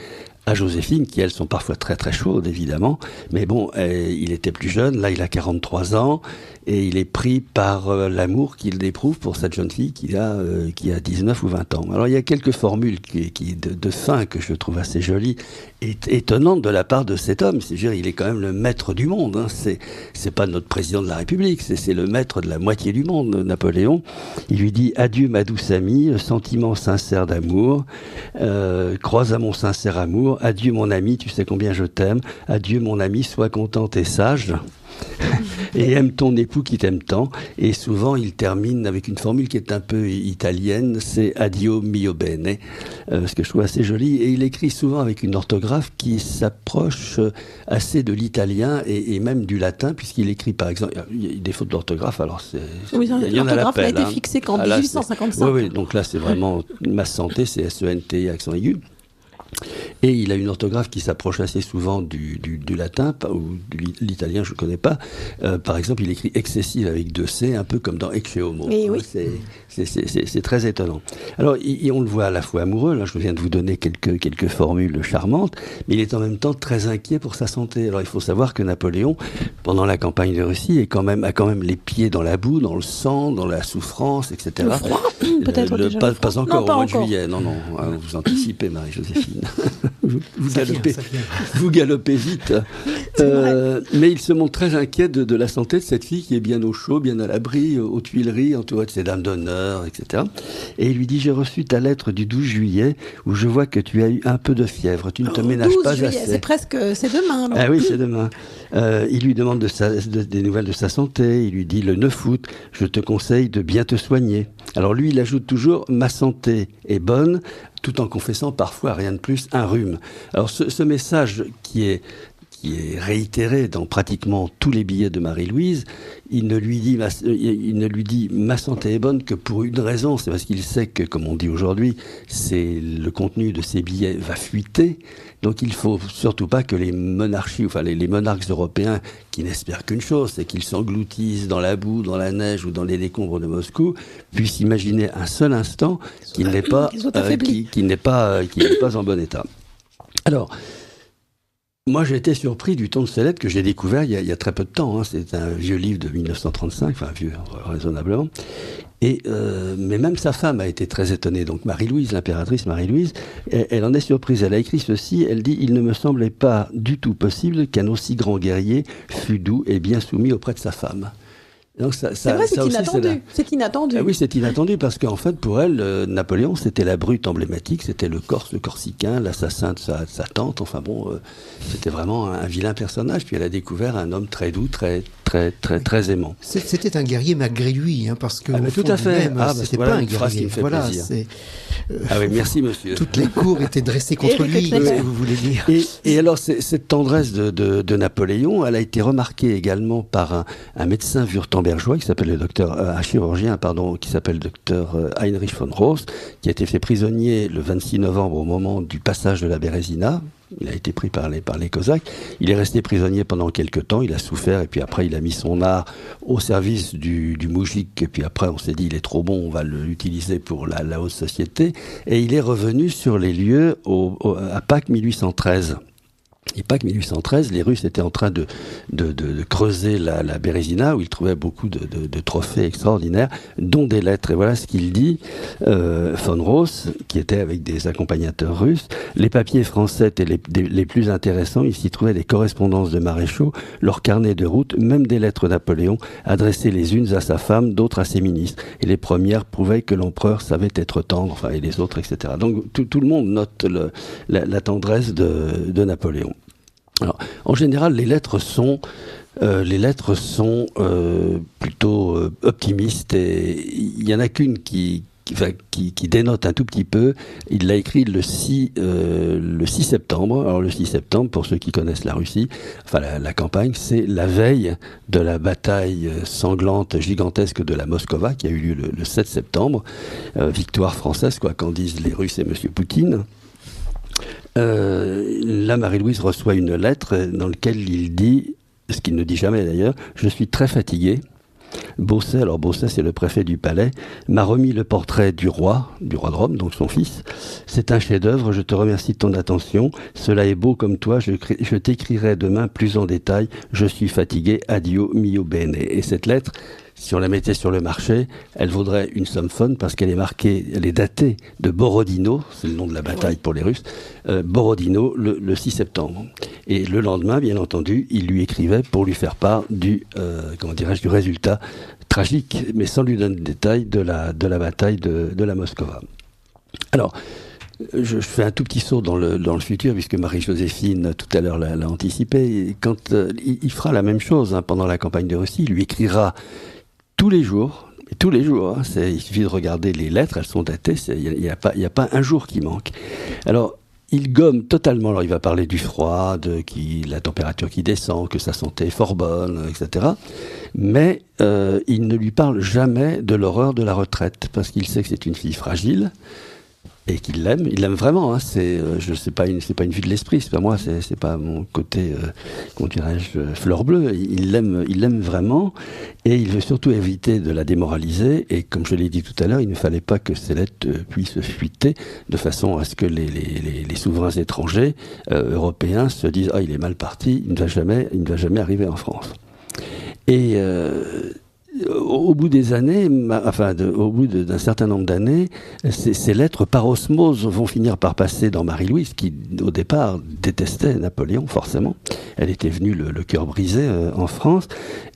à Joséphine, qui elles sont parfois très très chaudes évidemment, mais bon, il était plus jeune, là il a 43 ans, et il est pris par l'amour qu'il éprouve pour cette jeune fille qui a 19 ou 20 ans. Alors il y a quelques formules de fin que je trouve assez jolies et étonnantes de la part de cet homme. C'est-à-dire, il est quand même le maître du monde, hein. C'est pas notre président de la République, c'est le maître de la moitié du monde, Napoléon. Il lui dit « Adieu ma douce amie, sentiment sincère d'amour, crois à mon sincère amour, adieu mon ami, tu sais combien je t'aime, adieu mon ami, sois contente et sage ». Et aime ton époux qui t'aime tant. Et souvent, il termine avec une formule qui est un peu italienne, c'est addio mio bene, ce que je trouve assez joli. Et il écrit souvent avec une orthographe qui s'approche assez de l'italien et même du latin, puisqu'il écrit, par exemple, il y a des fautes d'orthographe, alors oui, il y en a l'appel. A été fixée qu'en 1855. Oui, donc là, c'est vraiment ma santé, c'est S-E-N-T, accent aigu. Et il a une orthographe qui s'approche assez souvent du latin, ou de l'italien, je ne connais pas. Par exemple, il écrit excessive avec 2 C, un peu comme dans Ecce Homo. Oui. C'est très étonnant. Alors, on le voit à la fois amoureux, là je viens de vous donner quelques formules charmantes, mais il est en même temps très inquiet pour sa santé. Alors, il faut savoir que Napoléon, pendant la campagne de Russie, a quand même les pieds dans la boue, dans le sang, dans la souffrance, etc. Le froid, peut-être déjà. Pas encore, non, pas au mois encore. de juillet. Non, vous anticipez, Marie-Joséphine. Vous galopez vite. Mais il se montre très inquiet de la santé de cette fille qui est bien au chaud, bien à l'abri, aux Tuileries, entourée de ses dames d'honneur, etc. Et il lui dit: j'ai reçu ta lettre du 12 juillet où je vois que tu as eu un peu de fièvre. Tu ne te ménages pas juillet, assez. C'est demain. Alors. Ah oui, c'est demain. Il lui demande des nouvelles de sa santé. Il lui dit: le 9 août, je te conseille de bien te soigner. Alors lui, il ajoute toujours: ma santé est bonne, tout en confessant parfois, rien de plus, un rhume. Alors ce message qui est réitéré dans pratiquement tous les billets de Marie-Louise, il ne lui dit ma santé est bonne que pour une raison, c'est parce qu'il sait que, comme on dit aujourd'hui, c'est le contenu de ces billets va fuiter. Donc il ne faut surtout pas que les monarchies, enfin les monarques européens, qui n'espèrent qu'une chose, c'est qu'ils s'engloutissent dans la boue, dans la neige ou dans les décombres de Moscou, puissent imaginer un seul instant qu'il n'est pas en bon état. Alors, moi, j'ai été surpris du ton de ces lettres que j'ai découvert il y a très peu de temps. Hein. C'est un vieux livre de 1935, enfin vieux raisonnablement. Mais même sa femme a été très étonnée. Donc Marie-Louise, l'impératrice Marie-Louise, elle en est surprise. Elle a écrit ceci, elle dit: il ne me semblait pas du tout possible qu'un aussi grand guerrier fût doux et bien soumis auprès de sa femme. Donc c'est vrai, c'est inattendu. C'est inattendu. Ah oui, c'est inattendu parce qu'en fait, pour elle, Napoléon, c'était la brute emblématique, c'était le Corse, le Corsicain, l'assassin de sa tante. Enfin bon, c'était vraiment un vilain personnage. Puis elle a découvert un homme très doux, très aimant. C'était un guerrier malgré lui, hein, parce que tout à fait. C'était pas un guerrier. Voilà, ah oui, merci monsieur. Toutes les cours étaient dressées contre lui, ce que vous voulez dire. Et alors, cette tendresse de Napoléon, elle a été remarquée également par un médecin wurtembergeois qui s'appelle un chirurgien, qui s'appelle docteur Heinrich von Roos, qui a été fait prisonnier le 26 novembre au moment du passage de la Bérésina. Il a été pris par les Cosaques. Il est resté prisonnier pendant quelques temps. Il a souffert et puis après, il a mis son art au service du moujik. Et puis après, on s'est dit, il est trop bon, on va l'utiliser pour la haute société. Et il est revenu sur les lieux à Pâques 1813. Et Pâques 1813, les Russes étaient en train de creuser la Bérésina, où ils trouvaient beaucoup de trophées extraordinaires, dont des lettres. Et voilà ce qu'il dit, von Roos, qui était avec des accompagnateurs russes. Les papiers français étaient les plus intéressants. Il s'y trouvait des correspondances de maréchaux, leurs carnets de route, même des lettres de Napoléon, adressées les unes à sa femme, d'autres à ses ministres. Et les premières prouvaient que l'empereur savait être tendre, enfin, et les autres, etc. Donc tout le monde note la tendresse de Napoléon. Alors, en général, les lettres sont plutôt optimistes, et il y en a qu'une qui dénote un tout petit peu. Il l'a écrit le 6 septembre. Alors le 6 septembre, pour ceux qui connaissent la Russie, enfin la campagne, c'est la veille de la bataille sanglante, gigantesque de la Moskova, qui a eu lieu le 7 septembre. Victoire française, quoi qu'en disent les Russes et M. Poutine. Là, Marie-Louise reçoit une lettre dans laquelle il dit, ce qu'il ne dit jamais d'ailleurs: je suis très fatigué. Bosset, c'est le préfet du palais, m'a remis le portrait du roi de Rome, donc son fils. C'est un chef-d'œuvre, je te remercie de ton attention. Cela est beau comme toi, je t'écrirai demain plus en détail. Je suis fatigué, addio mio bene. Et cette lettre, si on la mettait sur le marché, elle vaudrait une somme fun parce qu'elle est datée de Borodino, c'est le nom de la bataille pour les Russes, Borodino, le 6 septembre. Et le lendemain, bien entendu, il lui écrivait pour lui faire part du résultat tragique, mais sans lui donner de détails, de la bataille de la Moskova. Alors, je fais un tout petit saut dans le futur, puisque Marie-Joséphine, tout à l'heure, l'a anticipé. Quand il fera la même chose pendant la campagne de Russie, il lui écrira tous les jours. Il suffit de regarder les lettres, elles sont datées, il n'y a pas un jour qui manque. Alors, il gomme totalement, alors il va parler du froid, la température qui descend, que sa santé est fort bonne, etc. Mais il ne lui parle jamais de l'horreur de la retraite, parce qu'il sait que c'est une fille fragile, et qu'il l'aime, il l'aime vraiment. C'est pas une vue de l'esprit, c'est pas moi, c'est pas mon côté, comment dirais-je, fleur bleue. Il l'aime vraiment, et il veut surtout éviter de la démoraliser. Et comme je l'ai dit tout à l'heure, il ne fallait pas que ces lettres puissent fuiter de façon à ce que les souverains étrangers européens se disent il est mal parti, il ne va jamais arriver en France. Et au bout des années, au bout d'un certain nombre d'années, ces lettres par osmose vont finir par passer dans Marie-Louise, qui au départ détestait Napoléon, forcément. Elle était venue le cœur brisé en France.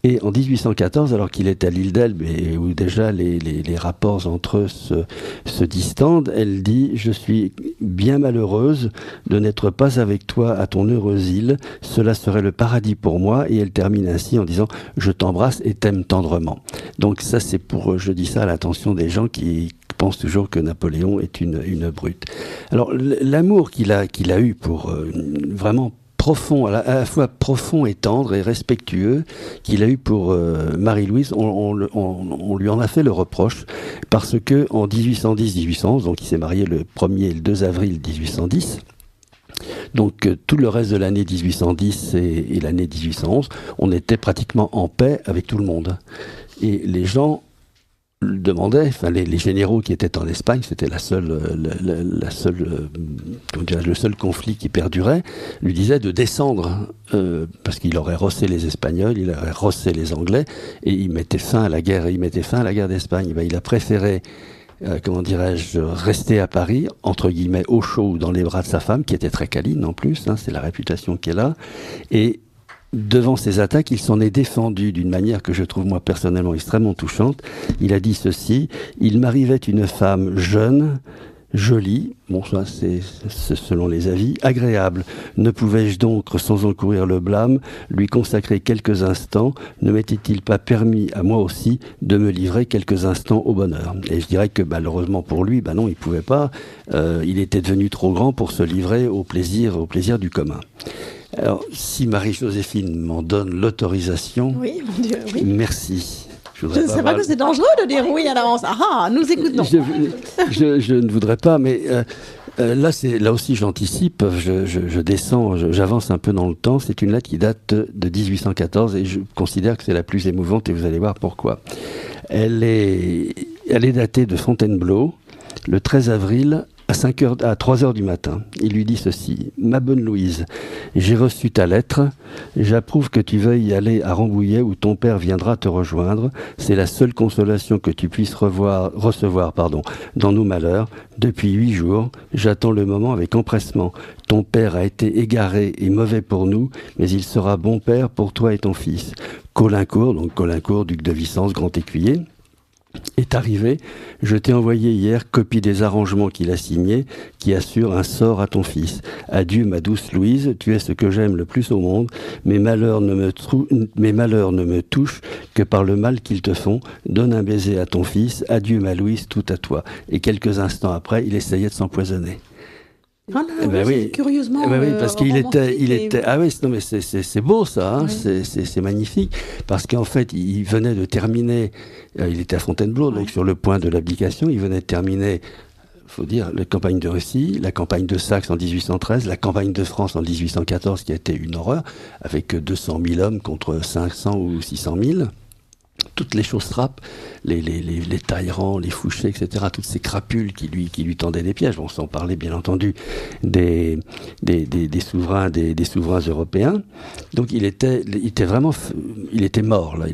Et en 1814, alors qu'il est à l'île d'Elbe et où déjà les rapports entre eux se distendent, elle dit « Je suis bien malheureuse de n'être pas avec toi à ton heureuse île. Cela serait le paradis pour moi. » Et elle termine ainsi en disant « Je t'embrasse et t'aime tendrement. » Donc ça, c'est je dis ça à l'attention des gens qui pensent toujours que Napoléon est une brute. Alors l'amour qu'il a eu pour vraiment profond, à la fois profond et tendre et respectueux qu'il a eu pour Marie-Louise, on lui en a fait le reproche parce que en 1810-1811, donc il s'est marié le 1er et le 2 avril 1810. Donc tout le reste de l'année 1810 et l'année 1811, on était pratiquement en paix avec tout le monde. Et les gens demandaient, les généraux qui étaient en Espagne, c'était le seul conflit qui perdurait, lui disaient de descendre parce qu'il aurait rossé les Espagnols, il aurait rossé les Anglais et il mettait fin à la guerre d'Espagne. Il a préféré rester à Paris, entre guillemets, au chaud ou dans les bras de sa femme, qui était très câline en plus, c'est la réputation qu'elle a. Et devant ces attaques, il s'en est défendu d'une manière que je trouve moi personnellement extrêmement touchante. Il a dit ceci: il m'arrivait une femme jeune, jolie, bon ça c'est selon les avis, agréable. Ne pouvais-je donc, sans encourir le blâme, lui consacrer quelques instants? Ne m'était-il pas permis à moi aussi de me livrer quelques instants au bonheur? Et je dirais que malheureusement pour lui, non, il pouvait pas. Il était devenu trop grand pour se livrer au plaisir du commun. Alors, si Marie-Joséphine m'en donne l'autorisation, oui, mon Dieu, oui. Merci. Je ne sais pas que c'est dangereux de dire oui à l'avance. Nous écoutons. Je ne voudrais pas, mais là aussi j'anticipe, je descends, j'avance un peu dans le temps. C'est une lettre qui date de 1814 et je considère que c'est la plus émouvante et vous allez voir pourquoi. Elle est datée de Fontainebleau, le 13 avril à 3h du matin. Il lui dit ceci: ma bonne Louise, j'ai reçu ta lettre. J'approuve que tu veuilles aller à Rambouillet où ton père viendra te rejoindre. C'est la seule consolation que tu puisses recevoir dans nos malheurs. Depuis 8 jours, j'attends le moment avec empressement. Ton père a été égaré et mauvais pour nous, mais il sera bon père pour toi et ton fils. Caulaincourt, duc de Vicence, grand écuyer, est arrivé. Je t'ai envoyé hier copie des arrangements qu'il a signés, qui assurent un sort à ton fils. Adieu ma douce Louise, tu es ce que j'aime le plus au monde. Mes malheurs ne me touchent que par le mal qu'ils te font. Donne un baiser à ton fils. Adieu ma Louise, tout à toi. Et quelques instants après, il essayait de s'empoisonner. Oui, curieusement. Oui, parce qu'il était. Ah oui, non mais c'est beau ça, oui. C'est magnifique, parce qu'en fait il venait de terminer. Il était à Fontainebleau, donc sur le point de l'abdication. Il venait de terminer, faut dire, la campagne de Russie, la campagne de Saxe en 1813, la campagne de France en 1814, qui a été une horreur, avec 200 000 hommes contre 500 ou 600 000. Toutes les chausses-trappes, les taillerans, les fouchés, etc., toutes ces crapules qui lui tendaient des pièges. On s'en parlait bien entendu des souverains européens. Donc il était mort là.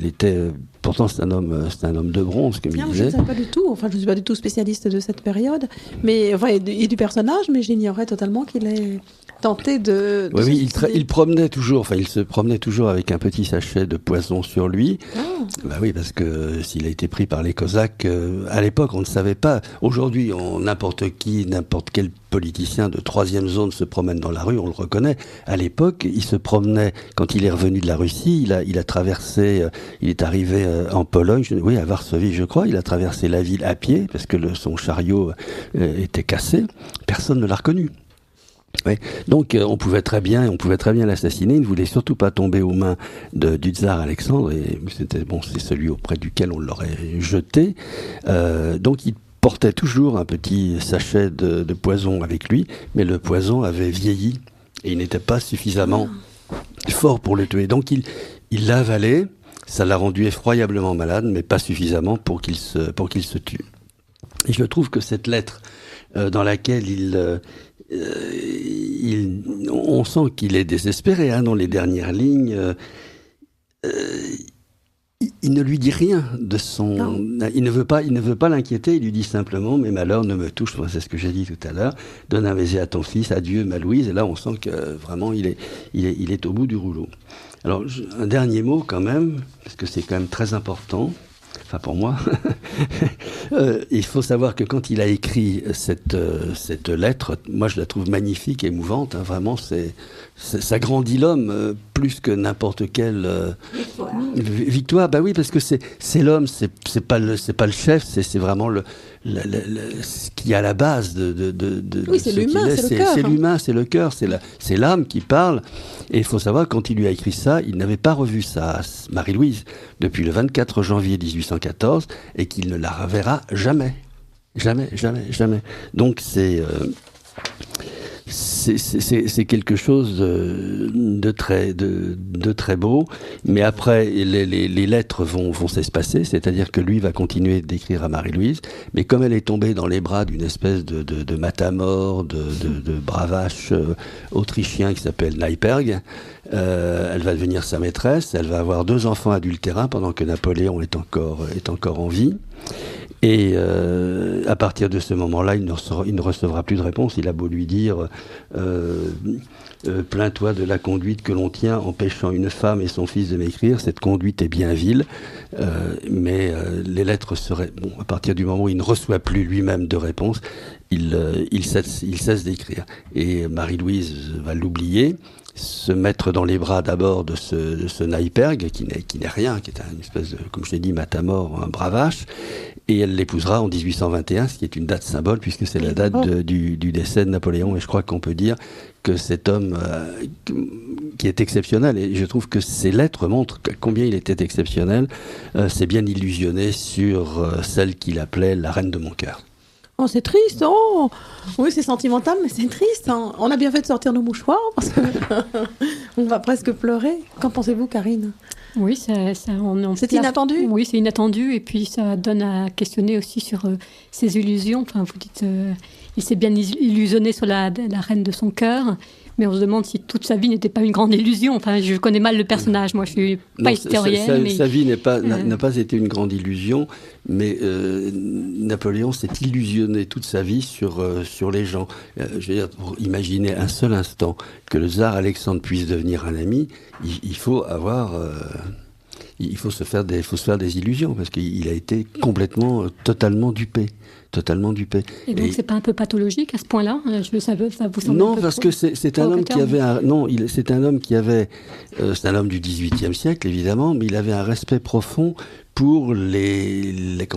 Pourtant c'est un homme de bronze, comme il disait. Je ne sais pas du tout. Je ne suis pas du tout spécialiste de cette période, mais et du personnage, mais j'ignorais totalement qu'il ait tenté de. Oui, il promenait toujours. Il se promenait toujours avec un petit sachet de poison sur lui. Oui, parce que s'il a été pris compris par les Cosaques. À l'époque, on ne savait pas. Aujourd'hui, n'importe quel politicien de 3e zone se promène dans la rue, on le reconnaît. À l'époque, il se promenait, quand il est revenu de la Russie, il a traversé, il est arrivé en Pologne, à Varsovie, je crois, il a traversé la ville à pied, parce que son chariot était cassé. Personne ne l'a reconnu. Oui. Donc on pouvait très bien l'assassiner. Il ne voulait surtout pas tomber aux mains du tsar Alexandre, et c'est celui auprès duquel on l'aurait jeté. Donc il portait toujours un petit sachet de poison avec lui, mais le poison avait vieilli et il n'était pas suffisamment fort pour le tuer. Donc il l'a avalé. Ça l'a rendu effroyablement malade, mais pas suffisamment pour qu'il se tue. Et je trouve que cette lettre dans laquelle on sent qu'il est désespéré, dans les dernières lignes. Il ne lui dit rien de son... Non. Il ne veut pas l'inquiéter, il lui dit simplement « Mes malheurs ne me touchent », c'est ce que j'ai dit tout à l'heure, « Donne un baiser à ton fils, adieu ma Louise », et là on sent que vraiment il est au bout du rouleau. Alors un dernier mot quand même, parce que c'est quand même très important, enfin pour moi, il faut savoir que quand il a écrit cette lettre, moi je la trouve magnifique, émouvante, vraiment ça grandit l'homme plus que n'importe quelle victoire. Bah oui, parce que c'est l'homme, c'est pas le chef, c'est vraiment ce qui est à la base de oui, c'est l'humain, c'est le cœur. C'est l'humain, c'est le cœur, c'est l'âme qui parle. Et il faut savoir, quand il lui a écrit ça, il n'avait pas revu sa Marie-Louise depuis le 24 janvier 1814 et qu'il ne la reverra jamais. Jamais, jamais, jamais. Donc c'est quelque chose de très beau, mais après les lettres vont s'espacer, c'est-à-dire que lui va continuer d'écrire à Marie-Louise, mais comme elle est tombée dans les bras d'une espèce de matamor, de bravache autrichien qui s'appelle Neiperg, elle va devenir sa maîtresse, elle va avoir 2 enfants adultérins pendant que Napoléon est encore en vie. Et à partir de ce moment-là, il ne recevra plus de réponse. Il a beau lui dire plains-toi de la conduite que l'on tient empêchant une femme et son fils de m'écrire. Cette conduite est bien vile, mais les lettres seraient... Bon, à partir du moment où il ne reçoit plus lui-même de réponse, il cesse d'écrire. Et Marie-Louise va l'oublier, se mettre dans les bras d'abord de ce Neiperg, qui n'est rien, qui est une espèce de, comme je l'ai dit, matamor, un bravache, et elle l'épousera en 1821, ce qui est une date symbole, puisque c'est la date du décès de Napoléon, et je crois qu'on peut dire que cet homme qui est exceptionnel, et je trouve que ces lettres montrent combien il était exceptionnel, s'est bien illusionné sur celle qu'il appelait la reine de mon cœur. Oh, c'est triste, oh. Oui, c'est sentimental, mais c'est triste. On a bien fait de sortir nos mouchoirs, parce que on va presque pleurer. Qu'en pensez-vous, Karine ? Oui, c'est inattendu. Oui, c'est inattendu, et puis ça donne à questionner aussi sur ses illusions. Enfin, vous dites, il s'est bien illusionné sur la reine de son cœur, mais on se demande si toute sa vie n'était pas une grande illusion. Enfin, je connais mal le personnage, moi je suis pas historienne. Sa vie n'a pas été une grande illusion, mais Napoléon s'est illusionné toute sa vie sur les gens. Je veux dire, pour imaginer un seul instant que le tsar Alexandre puisse devenir un ami, il faut se faire des illusions, parce qu'il a été totalement dupé. Et donc c'est pas un peu pathologique à ce point-là ? Je le savais, ça vous semble non, parce que c'est un homme qui avait c'est un homme du XVIIIe siècle évidemment, mais il avait un respect profond pour les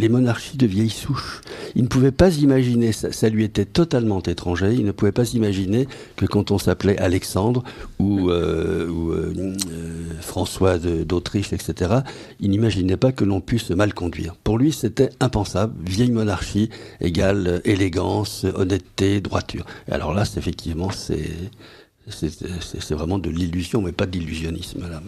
monarchies de vieille souche. Il ne pouvait pas imaginer, ça lui était totalement étranger, il ne pouvait pas imaginer que quand on s'appelait Alexandre ou François d'Autriche, etc., il n'imaginait pas que l'on puisse se mal conduire. Pour lui, c'était impensable. Vieille monarchie égale élégance, honnêteté, droiture. Et alors là, effectivement, c'est vraiment de l'illusion, mais pas de l'illusionnisme, là.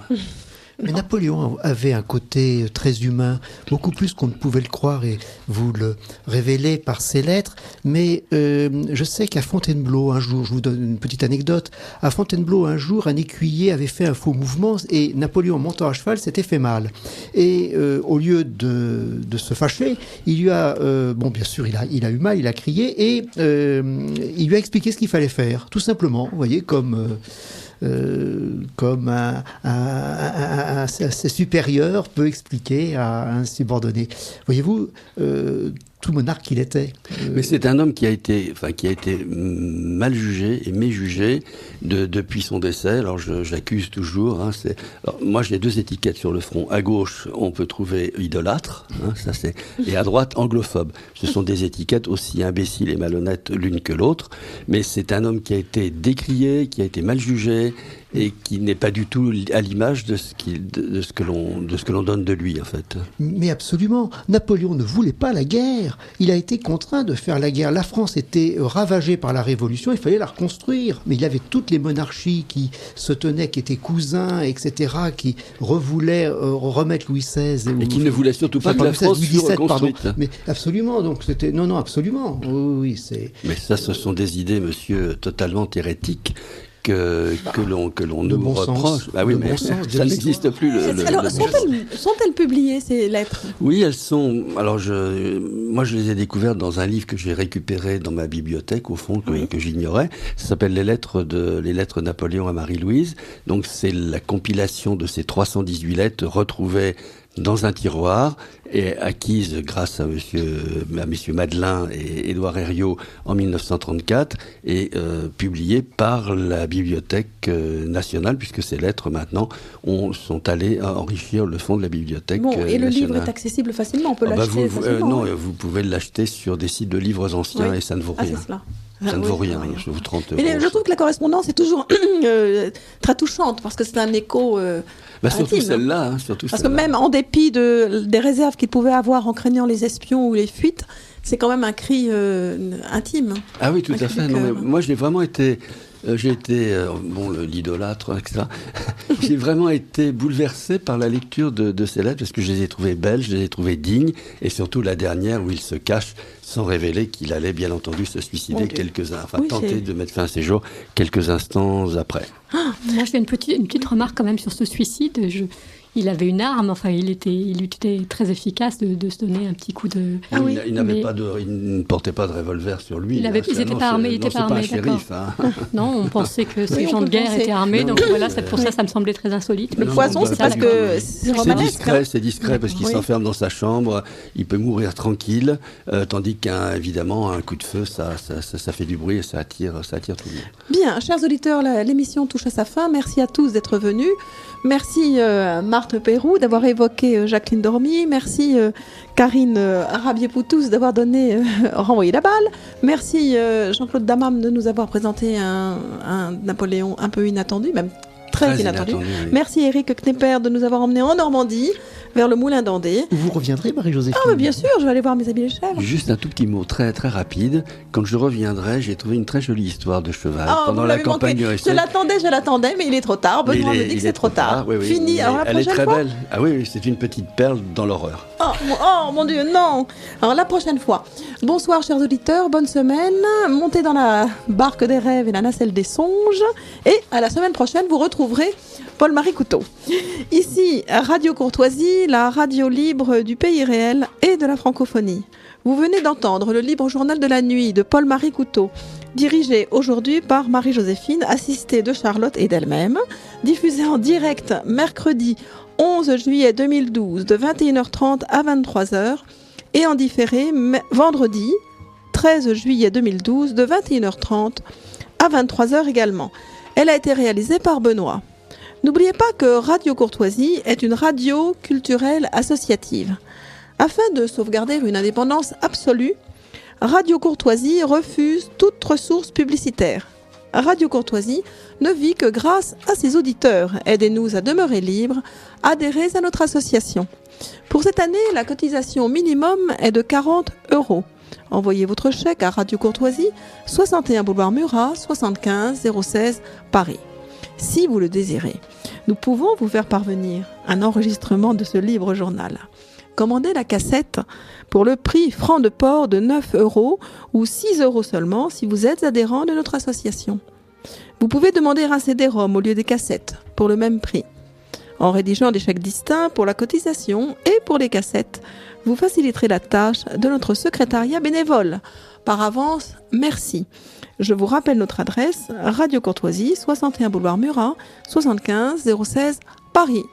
Mais Napoléon avait un côté très humain, beaucoup plus qu'on ne pouvait le croire, et vous le révélez par ses lettres. Mais je sais qu'à Fontainebleau, un jour, je vous donne une petite anecdote, à Fontainebleau, un jour, un écuyer avait fait un faux mouvement et Napoléon, montant à cheval, s'était fait mal. Et au lieu de se fâcher, il lui a... bien sûr, il a eu mal, il a crié, et il lui a expliqué ce qu'il fallait faire, tout simplement, vous voyez, comme... comme un supérieur peut expliquer à un subordonné. Voyez-vous, tout monarque qu'il était. Mais c'est un homme qui a été mal jugé et méjugé depuis son décès. Alors j'accuse toujours. Alors, moi j'ai 2 étiquettes sur le front. À gauche, on peut trouver idolâtre, et à droite, anglophobe. Ce sont des étiquettes aussi imbéciles et malhonnêtes l'une que l'autre. Mais c'est un homme qui a été décrié, qui a été mal jugé, et qui n'est pas du tout à l'image de ce que l'on donne de lui, en fait. Mais absolument. Napoléon ne voulait pas la guerre. Il a été contraint de faire la guerre. La France était ravagée par la Révolution, il fallait la reconstruire. Mais il y avait toutes les monarchies qui se tenaient, qui étaient cousins, etc., qui revoulaient remettre Louis XVI. Et qui ne voulaient surtout pas que la France fût reconstruite. Mais absolument, donc c'était... Non, absolument. Oui, c'est... Mais ça, ce sont des idées, monsieur, totalement hérétiques. Que l'on nous reproche. Ah oui, mais ça n'existe plus. Alors, sont-elles publiées, ces lettres ? Oui, elles sont. Alors, moi, je les ai découvertes dans un livre que j'ai récupéré dans ma bibliothèque, au fond, que j'ignorais. Ça s'appelle Les lettres de Napoléon à Marie-Louise. Donc, c'est la compilation de ces 318 lettres retrouvées dans un tiroir et acquise grâce à messieurs Madelin et Édouard Herriot en 1934 et publiée par la Bibliothèque nationale, puisque ces lettres maintenant sont allées enrichir le fond de la Bibliothèque nationale. Et le livre est accessible facilement, on peut l'acheter facilement. Non, vous pouvez l'acheter sur des sites de livres anciens et ça ne vaut rien. C'est cela. Ça ne vaut rien, je vous 30 euros. Mais je trouve que la correspondance est toujours très touchante, parce que c'est un écho surtout intime. Celle-là. Parce que même en dépit des réserves qu'il pouvait avoir en craignant les espions ou les fuites, c'est quand même un cri intime. Ah oui, tout à fait. Non, mais moi, j'ai vraiment été... j'ai été, l'idolâtre, etc. J'ai vraiment été bouleversé par la lecture de ces lettres, parce que je les ai trouvées belles, je les ai trouvées dignes, et surtout la dernière où il se cache sans révéler qu'il allait bien entendu se suicider tenter de mettre fin à ses jours quelques instants après. Moi, je fais une petite remarque quand même sur ce suicide. Il avait une arme, il était très efficace de se donner un petit coup de... Il ne portait pas de revolver sur lui. Il n'était pas armé, d'accord. Shérif, Non, on pensait que ces gens de guerre étaient armés, donc voilà, pour ça me semblait très insolite. Le poison, c'est parce que c'est discret parce qu'il s'enferme dans sa chambre, il peut mourir tranquille, tandis qu'évidemment, un coup de feu, ça fait du bruit et ça attire tout le monde. Bien, chers auditeurs, l'émission touche à sa fin. Merci à tous d'être venus. Merci Marthe Pérou d'avoir évoqué Jacqueline Dormy. Merci Karine Arabier-Poutous d'avoir renvoyé la balle. Merci Jean-Claude Damam de nous avoir présenté un Napoléon un peu inattendu, même très inattendu. Oui. Merci Eric Knepper de nous avoir emmenés en Normandie, vers le Moulin d'Andé. Vous reviendrez, Marie-Joséphine ? Ah, mais bien sûr, je vais aller voir mes habiles chèvres. Juste un tout petit mot très, très rapide. Quand je reviendrai, j'ai trouvé une très jolie histoire de cheval pendant la campagne de Je l'attendais, mais il est trop tard. Benoît me dit que c'est trop tard. Oui, fini. Alors, elle est très belle. Ah oui, c'est une petite perle dans l'horreur. Oh mon Dieu, non. Alors la prochaine fois. Bonsoir chers auditeurs, bonne semaine. Montez dans la barque des rêves et la nacelle des songes. Et à la semaine prochaine, vous retrouverez Paul-Marie Couteau. Ici, Radio Courtoisie, la radio libre du pays réel et de la francophonie. Vous venez d'entendre le libre journal de la nuit de Paul-Marie Couteau, dirigé aujourd'hui par Marie-Joséphine, assistée de Charlotte et d'elle-même, diffusé en direct mercredi 11 juillet 2012 de 21h30 à 23h et en différé vendredi 13 juillet 2012 de 21h30 à 23h également. Elle a été réalisée par Benoît. N'oubliez pas que Radio Courtoisie est une radio culturelle associative. Afin de sauvegarder une indépendance absolue, Radio Courtoisie refuse toute ressource publicitaire. Radio Courtoisie ne vit que grâce à ses auditeurs. Aidez-nous à demeurer libres. Adhérez à notre association. Pour cette année, la cotisation minimum est de 40 €. Envoyez votre chèque à Radio Courtoisie, 61 boulevard Murat, 75 016 Paris. Si vous le désirez, nous pouvons vous faire parvenir un enregistrement de ce libre journal. Commandez la cassette pour le prix franc de port de 9 € ou 6 € seulement si vous êtes adhérent de notre association. Vous pouvez demander un CD-ROM au lieu des cassettes pour le même prix. En rédigeant des chèques distincts pour la cotisation et pour les cassettes, vous faciliterez la tâche de notre secrétariat bénévole. Par avance, merci. Je vous rappelle notre adresse, Radio Courtoisie, 61 boulevard Murat, 75 016 Paris.